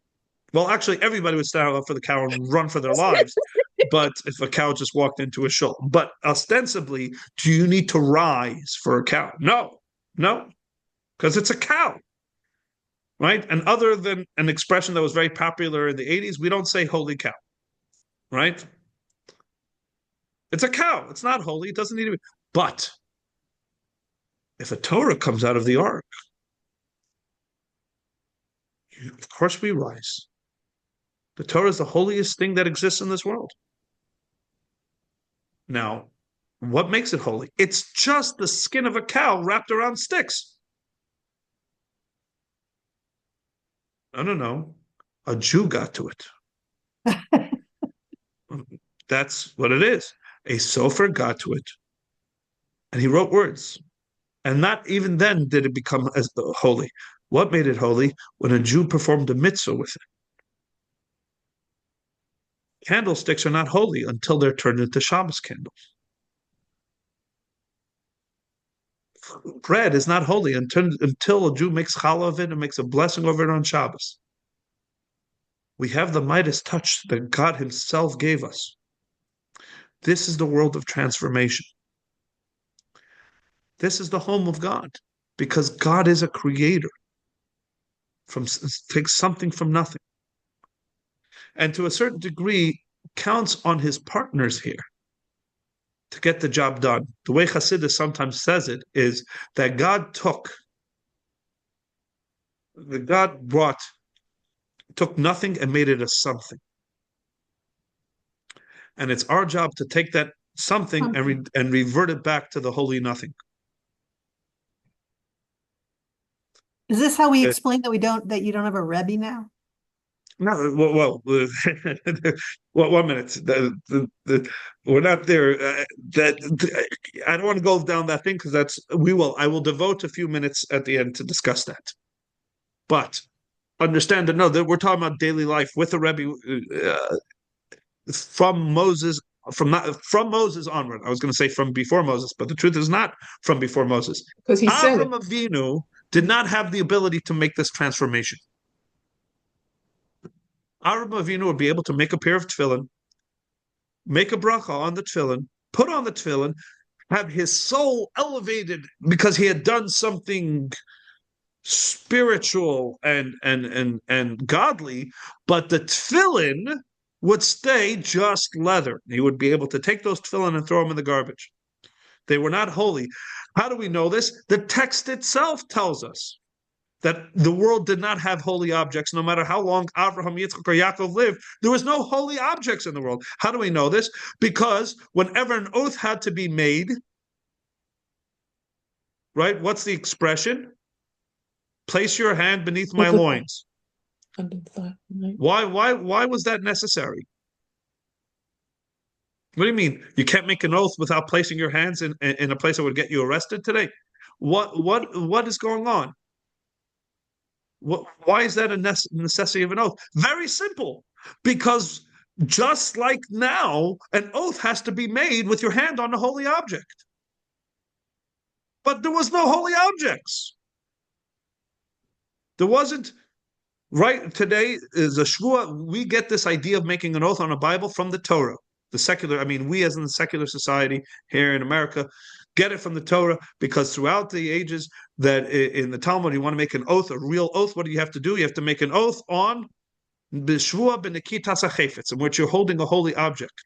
Well, actually, everybody would stand up for the cow and run for their lives. But if a cow just walked into a shul, but ostensibly, do you need to rise for a cow? No, because it's a cow, right? And other than an expression that was very popular in the 80s, we don't say holy cow, right? It's a cow. It's not holy. It doesn't need to be. But if a Torah comes out of the ark, of course we rise. The Torah is the holiest thing that exists in this world. Now, what makes it holy? It's just the skin of a cow wrapped around sticks. No. A Jew got to it. That's what it is. A sofer got to it. And he wrote words. And not even then did it become as holy. What made it holy? When a Jew performed a mitzvah with it. Candlesticks are not holy until they're turned into Shabbos candles. Bread is not holy until a Jew makes challah of it and makes a blessing over it on Shabbos. We have the Midas touch that God himself gave us. This is the world of transformation. This is the home of God, because God is a creator. Takes something from nothing. And to a certain degree, counts on his partners here to get the job done. The way Hasidus sometimes says it is that God brought took nothing and made it a something. And it's our job to take that something and revert it back to the holy nothing. Is this how we explain that you don't have a Rebbe now? No, well, 1 minute. We're not there. I don't want to go down that thing because I will devote a few minutes at the end to discuss that. But understand that we're talking about daily life with the Rebbe from Moses onward. I was going to say from before Moses, but the truth is not from before Moses. Because he said it. Avram Avinu did not have the ability to make this transformation. Avram Avinu would be able to make a pair of tefillin, make a bracha on the tefillin, put on the tefillin, have his soul elevated because he had done something spiritual and godly, but the tefillin would stay just leather. He would be able to take those tefillin and throw them in the garbage. They were not holy. How do we know this? The text itself tells us that the world did not have holy objects. No matter how long Abraham, Yitzchak, or Yaakov lived, there was no holy objects in the world. How do we know this? Because whenever an oath had to be made, right? What's the expression? Place your hand beneath my loins. Why was that necessary? What do you mean? You can't make an oath without placing your hands in a place that would get you arrested today? What is going on? Why is that a necessity of an oath? Very simple. Because just like now, an oath has to be made with your hand on the holy object. But there was no holy objects. There wasn't. Right today is a shvua. We get this idea of making an oath on a Bible from the Torah. The secular, we as in the secular society here in America, get it from the Torah because throughout the ages that in the Talmud, you want to make an oath, a real oath. What do you have to do? You have to make an oath on b'shvua b'nekitas hachefetz, in which you're holding a holy object,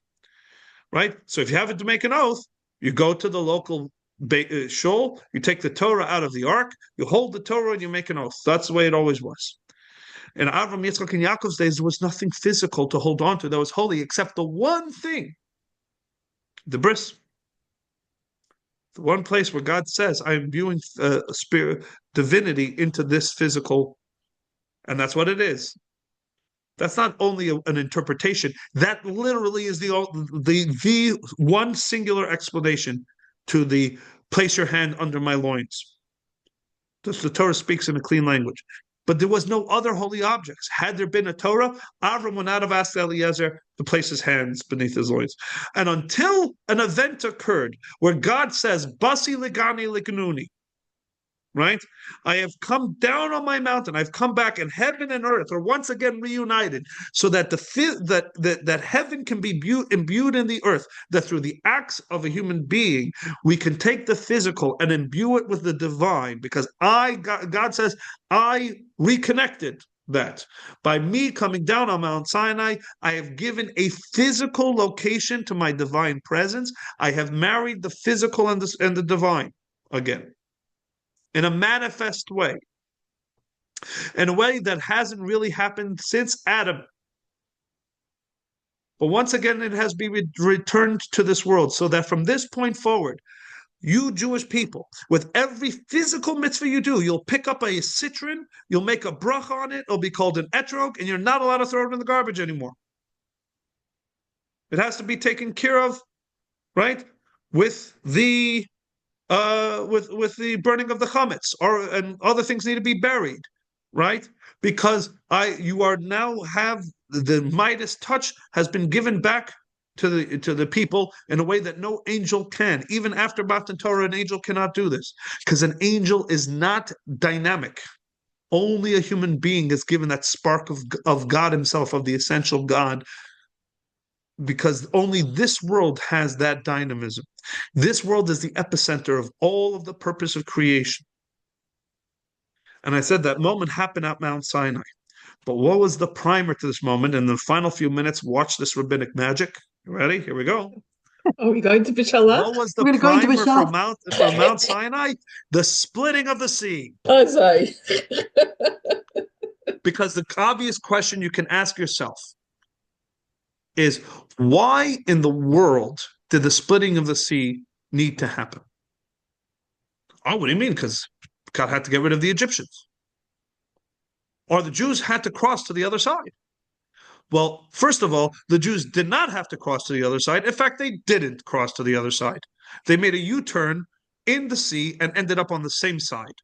right? So if you have to make an oath, you go to the local shul, you take the Torah out of the ark, you hold the Torah, and you make an oath. That's the way it always was. In Avram, Yitzchak, and Yaakov's days, there was nothing physical to hold on to that was holy except the one thing, the bris. The one place where God says, I am imbuing spirit, divinity into this physical, and that's what it is. That's not only an interpretation. That literally is the one singular explanation to the place your hand under my loins. The Torah speaks in a clean language. But there was no other holy objects. Had there been a Torah, Avram would not have asked Eliezer to place his hands beneath his loins. And until an event occurred where God says, Basi ligani lignuni, right? I have come down on my mountain. I've come back, and heaven and earth are once again reunited, so that that heaven can be imbued in the earth. That through the acts of a human being, we can take the physical and imbue it with the divine. Because God says, I reconnected that by me coming down on Mount Sinai. I have given a physical location to my divine presence. I have married the physical and the divine again, in a manifest way, in a way that hasn't really happened since Adam. But once again, it has been returned to this world, so that from this point forward, you Jewish people, with every physical mitzvah you do, you'll pick up a citron, you'll make a bracha on it, it'll be called an etrog, and you're not allowed to throw it in the garbage anymore. It has to be taken care of, right, with the burning of the chametz, and other things need to be buried, right? Because you are now have the Midas touch has been given back to the people in a way that no angel can. Even after Matan Torah, an angel cannot do this because an angel is not dynamic. Only a human being is given that spark of God Himself, of the essential God. Because only this world has that dynamism. This world is the epicenter of all of the purpose of creation. And I said that moment happened at Mount Sinai. But what was the primer to this moment? In the final few minutes, watch this rabbinic magic. You ready? Here we go. Are we going to Bishalach? What was the primer for Mount Sinai? The splitting of the sea. Oh, sorry. Because the obvious question you can ask yourself is, why in the world did the splitting of the sea need to happen? Oh, what do you mean? Because God had to get rid of the Egyptians. Or the Jews had to cross to the other side. Well, first of all, the Jews did not have to cross to the other side. In fact, they didn't cross to the other side. They made a U-turn in the sea and ended up on the same side.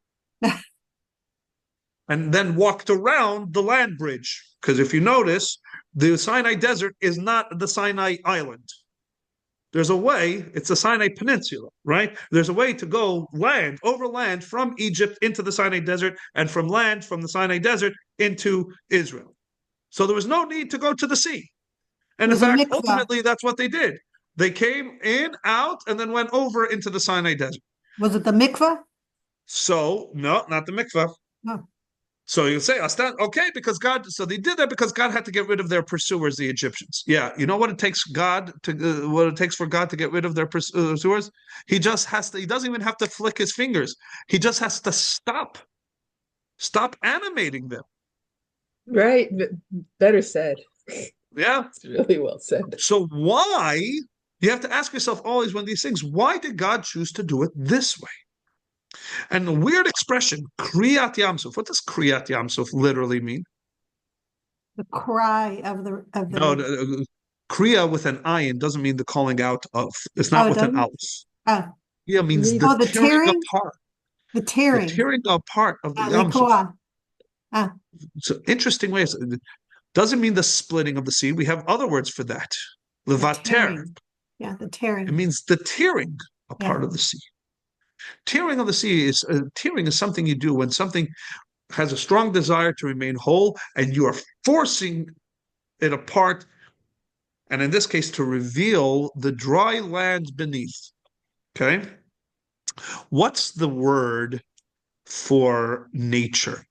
And then walked around the land bridge. Because if you notice, the Sinai Desert is not the Sinai Island. There's a way, it's the Sinai Peninsula, right? There's a way to go over land from Egypt into the Sinai Desert, and from land from the Sinai Desert into Israel. So there was no need to go to the sea. And in There's a fact, mikvah. ultimately, that's what they did. They came in, out, and then went over into the Sinai Desert. Was it the mikvah? So, no, not the mikvah. No. So you say, okay, because God, so they did that because God had to get rid of their pursuers, the Egyptians. Yeah, you know what it takes what it takes for God to get rid of their pursuers? He just has to, he doesn't even have to flick his fingers. He just has to stop animating them. Right. Better said. Yeah. It's really well said. So why, you have to ask yourself always when these things, why did God choose to do it this way? And the weird expression, Kriyat Yamsuf. What does Kriyat Yamsuf literally mean? The cry of the No, Kriya with an ayin doesn't mean the calling out of. It's not Oh, it with an doesn't? aleph. Oh, Yeah, means Oh, the the tearing tearing? apart. the The tearing. tearing apart of the Yamsuf. Likoah. It's an interesting way. It doesn't mean the splitting of the sea. We have other words for that. The Levater. tearing. Yeah, the tearing. It means the tearing apart Yeah. of the sea. Tearing of the sea is something you do when something has a strong desire to remain whole, and you are forcing it apart, and in this case, to reveal the dry land beneath. Okay? What's the word for nature?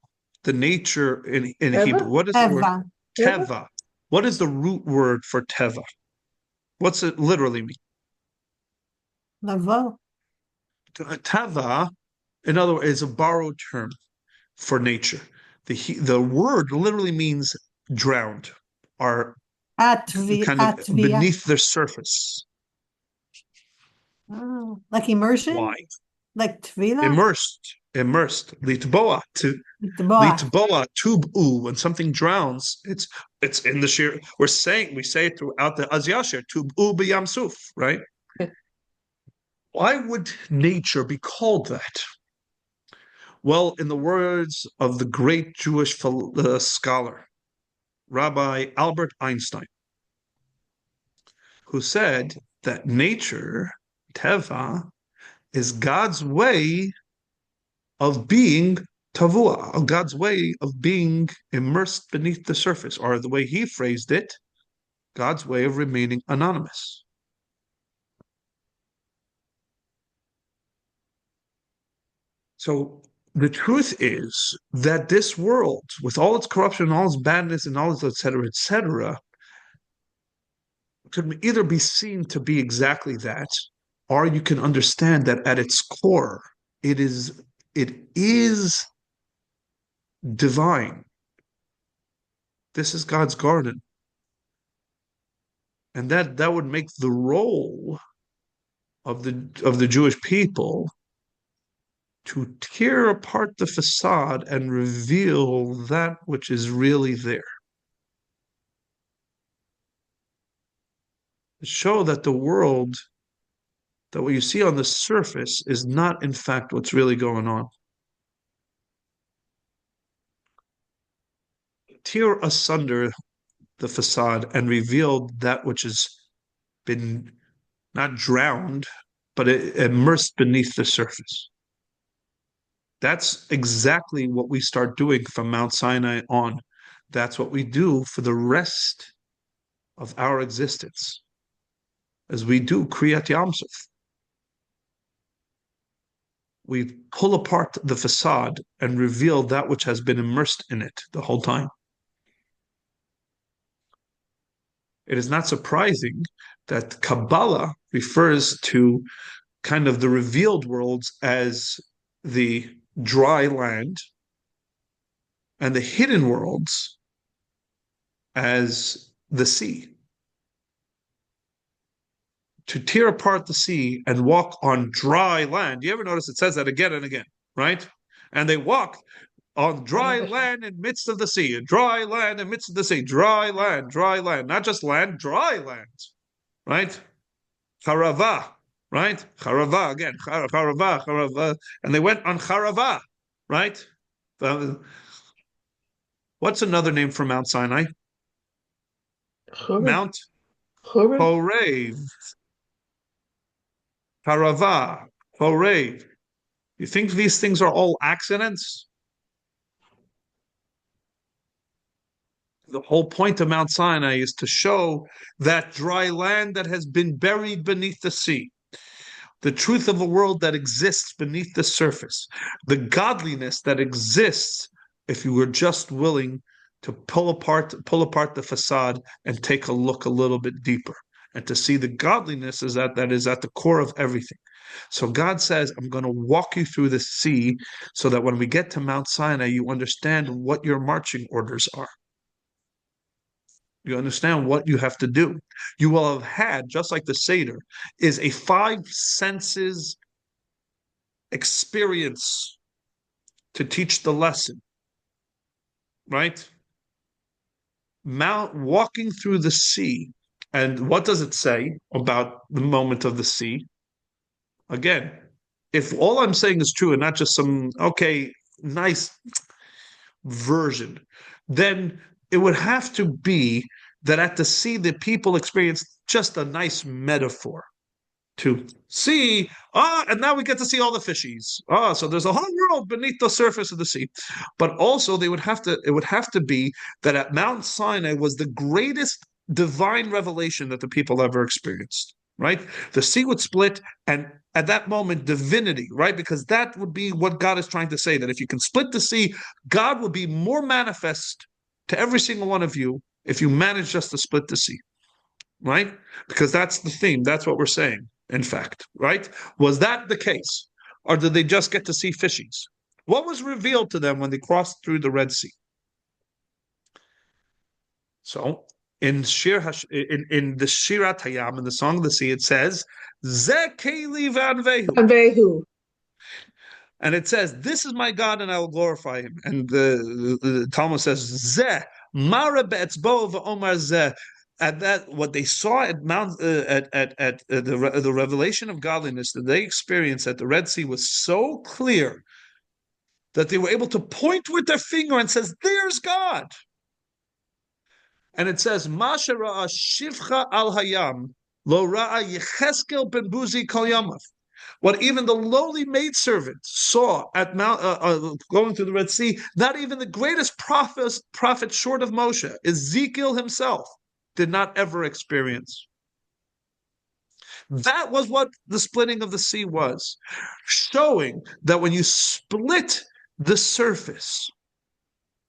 The nature in Teva? Hebrew. What is the word? Teva. Teva. What is the root word for teva? What's it literally mean? Lavo. Teva, in other words, is a borrowed term for nature. The word literally means drowned, or kind of Atvia. beneath the surface. Oh, like immersion? Why? Like tvila? Immersed. Litboa, litboa, tubu. When something drowns, it's in the sheer. We say it throughout the Azyashir, tubu b'yamsuf, right? Why would nature be called that? Well, in the words of the great Jewish scholar, Rabbi Albert Einstein, who said that nature, teva, is God's way of being tavua, God's way of being immersed beneath the surface, or the way he phrased it, God's way of remaining anonymous. So the truth is that this world, with all its corruption, all its badness, and all its et cetera, could either be seen to be exactly that, or you can understand that at its core, it is divine. This is God's garden. And that would make the role of the Jewish people to tear apart the facade and reveal that which is really there. To show that the world, that what you see on the surface is not in fact what's really going on. Tear asunder the facade and reveal that which has been not drowned, but immersed beneath the surface. That's exactly what we start doing from Mount Sinai on. That's what we do for the rest of our existence, as we do Kriyat Yamsuf. We pull apart the facade and reveal that which has been immersed in it the whole time. It is not surprising that Kabbalah refers to kind of the revealed worlds as the dry land, and the hidden worlds as the sea. To tear apart the sea and walk on dry land. You ever notice it says that again and again, right? And they walk on dry land in midst of the sea, dry land in midst of the sea, dry land, not just land, dry land, right? Charava, right? Charava again, Charava, and they went on Charava, right? What's another name for Mount Sinai? Mount Horeb. Charava, Horeb. You think these things are all accidents? The whole point of Mount Sinai is to show that dry land that has been buried beneath the sea, the truth of a world that exists beneath the surface, the godliness that exists if you were just willing to pull apart the facade and take a look a little bit deeper, and to see the godliness that is at the core of everything. So God says, I'm going to walk you through the sea so that when we get to Mount Sinai, you understand what your marching orders are. You understand what you have to do. You will have had, just like the Seder, is a 5 senses experience to teach the lesson, right? Walking through the sea. And what does it say about the moment of the sea? Again, if all I'm saying is true and not just some, nice version, then it would have to be that at the sea, the people experienced just a nice metaphor to see, and now we get to see all the fishies. So there's a whole world beneath the surface of the sea. But also it would have to be that at Mount Sinai was the greatest divine revelation that the people ever experienced, right? The sea would split, and at that moment, divinity, right? Because that would be what God is trying to say, that if you can split the sea, God will be more manifest to every single one of you if you manage just to split the sea, right? Because that's the theme. That's what we're saying, in fact, right? Was that the case? Or did they just get to see fishies? What was revealed to them when they crossed through the Red Sea? So in the Shirat Hayam, in the Song of the Sea, it says, Zeh Keli Vanvehu. And it says, this is my God and I will glorify him. And the Talmud says, Zeh, Mara be'etzbo v'omar zeh. At that, what they saw at Mount, the revelation of godliness that they experienced at the Red Sea was so clear that they were able to point with their finger and says, there's God. And it says, Masha ra'a shivcha al hayam, lo ra'a Yecheskel ben Buzi kol yamav. What even the lowly maidservant saw at Mount going through the Red Sea, not even the greatest prophet short of Moshe, Ezekiel himself, did not ever experience. That was what the splitting of the sea was, showing that when you split the surface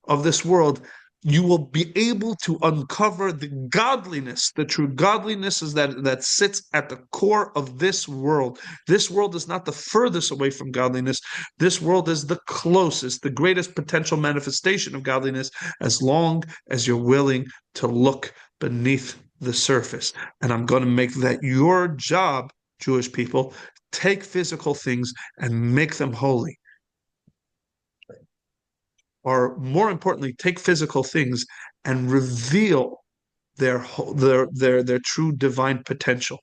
of this world, you will be able to uncover the godliness, the true godliness is that sits at the core of this world. This world is not the furthest away from godliness. This world is the closest, the greatest potential manifestation of godliness, as long as you're willing to look beneath the surface. And I'm going to make that your job, Jewish people. Take physical things and make them holy. Or more importantly, take physical things and reveal their true divine potential.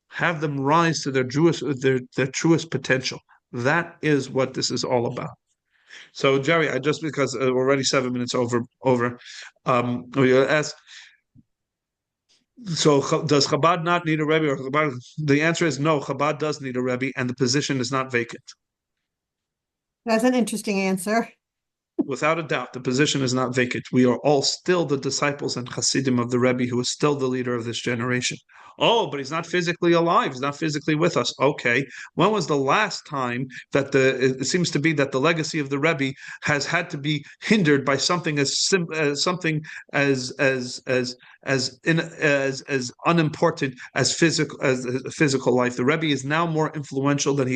Have them rise to their truest potential. That is what this is all about. So, Jerry, just because we're already 7 minutes over, we ask. So, does Chabad not need a Rebbe? Or Chabad? The answer is no. Chabad does need a Rebbe, and the position is not vacant. That's an interesting answer. Without a doubt, the position is not vacant. We are all still the disciples and Hasidim of the Rebbe, who is still the leader of this generation. Oh, but he's not physically alive. He's not physically with us. Okay. When was the last time that it seems to be that the legacy of the Rebbe has had to be hindered by something as unimportant as physical life? The Rebbe is now more influential than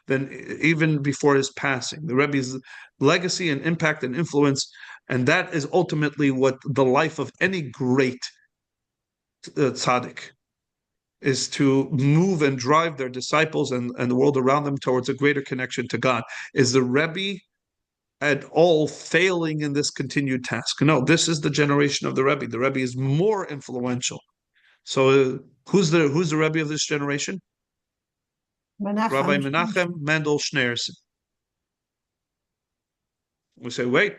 than even before his passing. The Rebbe's legacy and impact and influence, and that is ultimately what the life of any great tzaddik is, to move and drive their disciples and the world around them towards a greater connection to God. Is the Rebbe at all failing in this continued task? No, this is the generation of the Rebbe. The Rebbe is more influential. So who's the Rebbe of this generation? Rabbi Menachem Mendel Schneerson. We say, wait,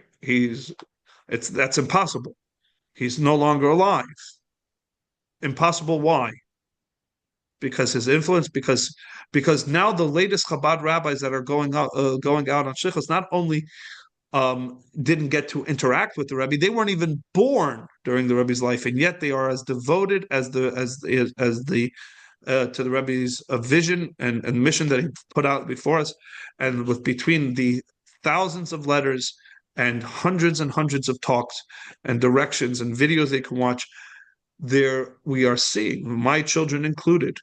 that's impossible. He's no longer alive. Impossible. Why? Because his influence, because now the latest Chabad rabbis that are going out on shlichus not only didn't get to interact with the Rebbe, they weren't even born during the Rebbe's life, and yet they are as devoted as the to the Rebbe's vision and mission that he put out before us, and with between the thousands of letters and hundreds of talks and directions and videos they can watch, there we are seeing, my children included,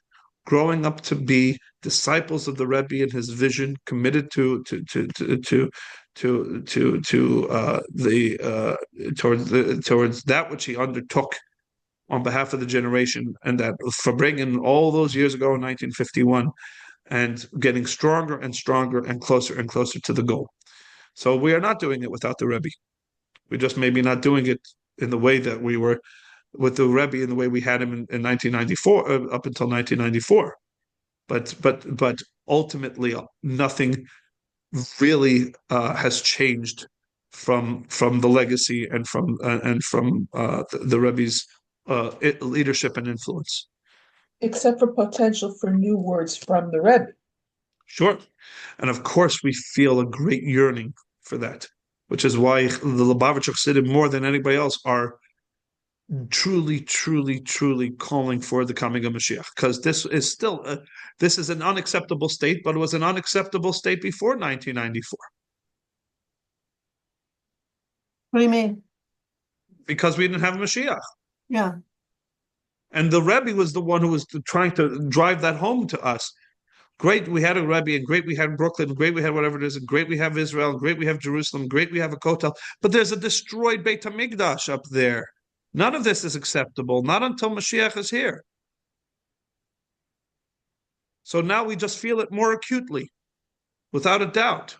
growing up to be disciples of the Rebbe and his vision, committed towards that which he undertook on behalf of the generation, and that for bringing all those years ago in 1951 and getting stronger and stronger and closer to the goal. So we are not doing it without the Rebbe. We're just maybe not doing it in the way that we were with the Rebbe, in the way we had him in 1994, up until 1994. But ultimately, nothing really has changed from the legacy and from the Rebbe's leadership and influence. Except for potential for new words from the Rebbe. Sure. And of course, we feel a great yearning for that, which is why the Lubavitcher Chassidim, more than anybody else, are truly calling for the coming of Mashiach, because this is still this is an unacceptable state, but it was an unacceptable state before 1994. What do you mean? Because we didn't have a Mashiach. Yeah. And the Rebbe was the one who was trying to drive that home to us. Great, we had a Rebbe, and great we had Brooklyn, and great we had whatever it is, and great we have Israel, and great we have Jerusalem, great we have a Kotel, but there's a destroyed Beit HaMikdash up there. None of this is acceptable, not until Mashiach is here. So now we just feel it more acutely, without a doubt.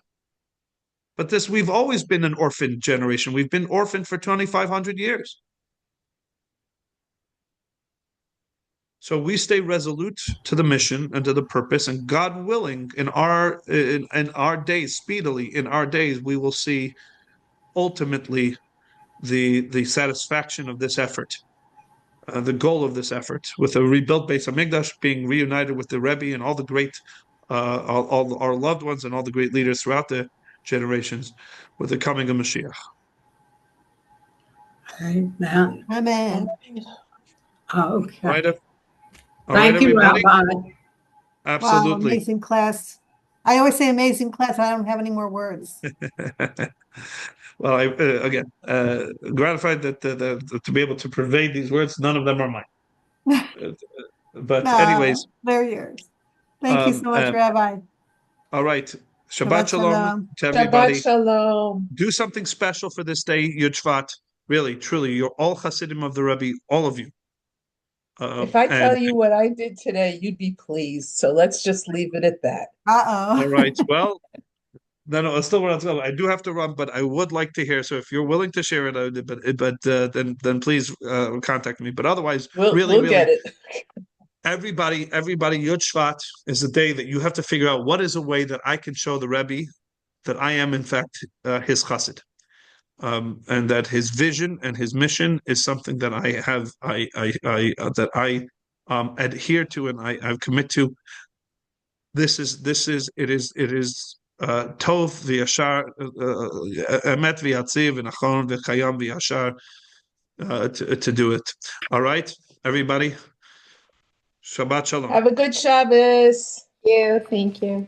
But we've always been an orphan generation. We've been orphaned for 2,500 years. So we stay resolute to the mission and to the purpose, and God willing, in our days, speedily in our days, we will see ultimately the satisfaction of this effort, the goal of this effort, with a rebuilt Beis HaMikdash being reunited with the Rebbe and all the great, all our loved ones and all the great leaders throughout the generations, with the coming of Mashiach. Amen. Amen. Okay. All right, Thank you, everybody? Rabbi. Wow, Absolutely. amazing class. I always say amazing class. I don't have any more words. Well, I again gratified that to be able to pervade these words. None of them are mine. But No, anyways, they're yours. Thank you so much, Rabbi. all right. Shabbat shalom shalom. to everybody. Shabbat shalom. Do something special for this day, Yud Shvat. Really, truly, you're all Hasidim of the Rebbe, all of you. If I tell you what I did today, you'd be pleased. So let's just leave it at that. Uh-oh. All right. Well, no, I still want to go. I do have to run, but I would like to hear. So if you're willing to share it, then please contact me. But otherwise, We'll get it. Everybody, Yud Shvat is a day that you have to figure out what is a way that I can show the Rebbe that I am in fact his chassid. And that his vision and his mission is something that I adhere to and I commit to. It is tov v'yashar, emet v'yatziv v'nachon v'chayam v'yashar, to do it. All right, everybody. Shabbat shalom. Have a good Shabbos. Thank you.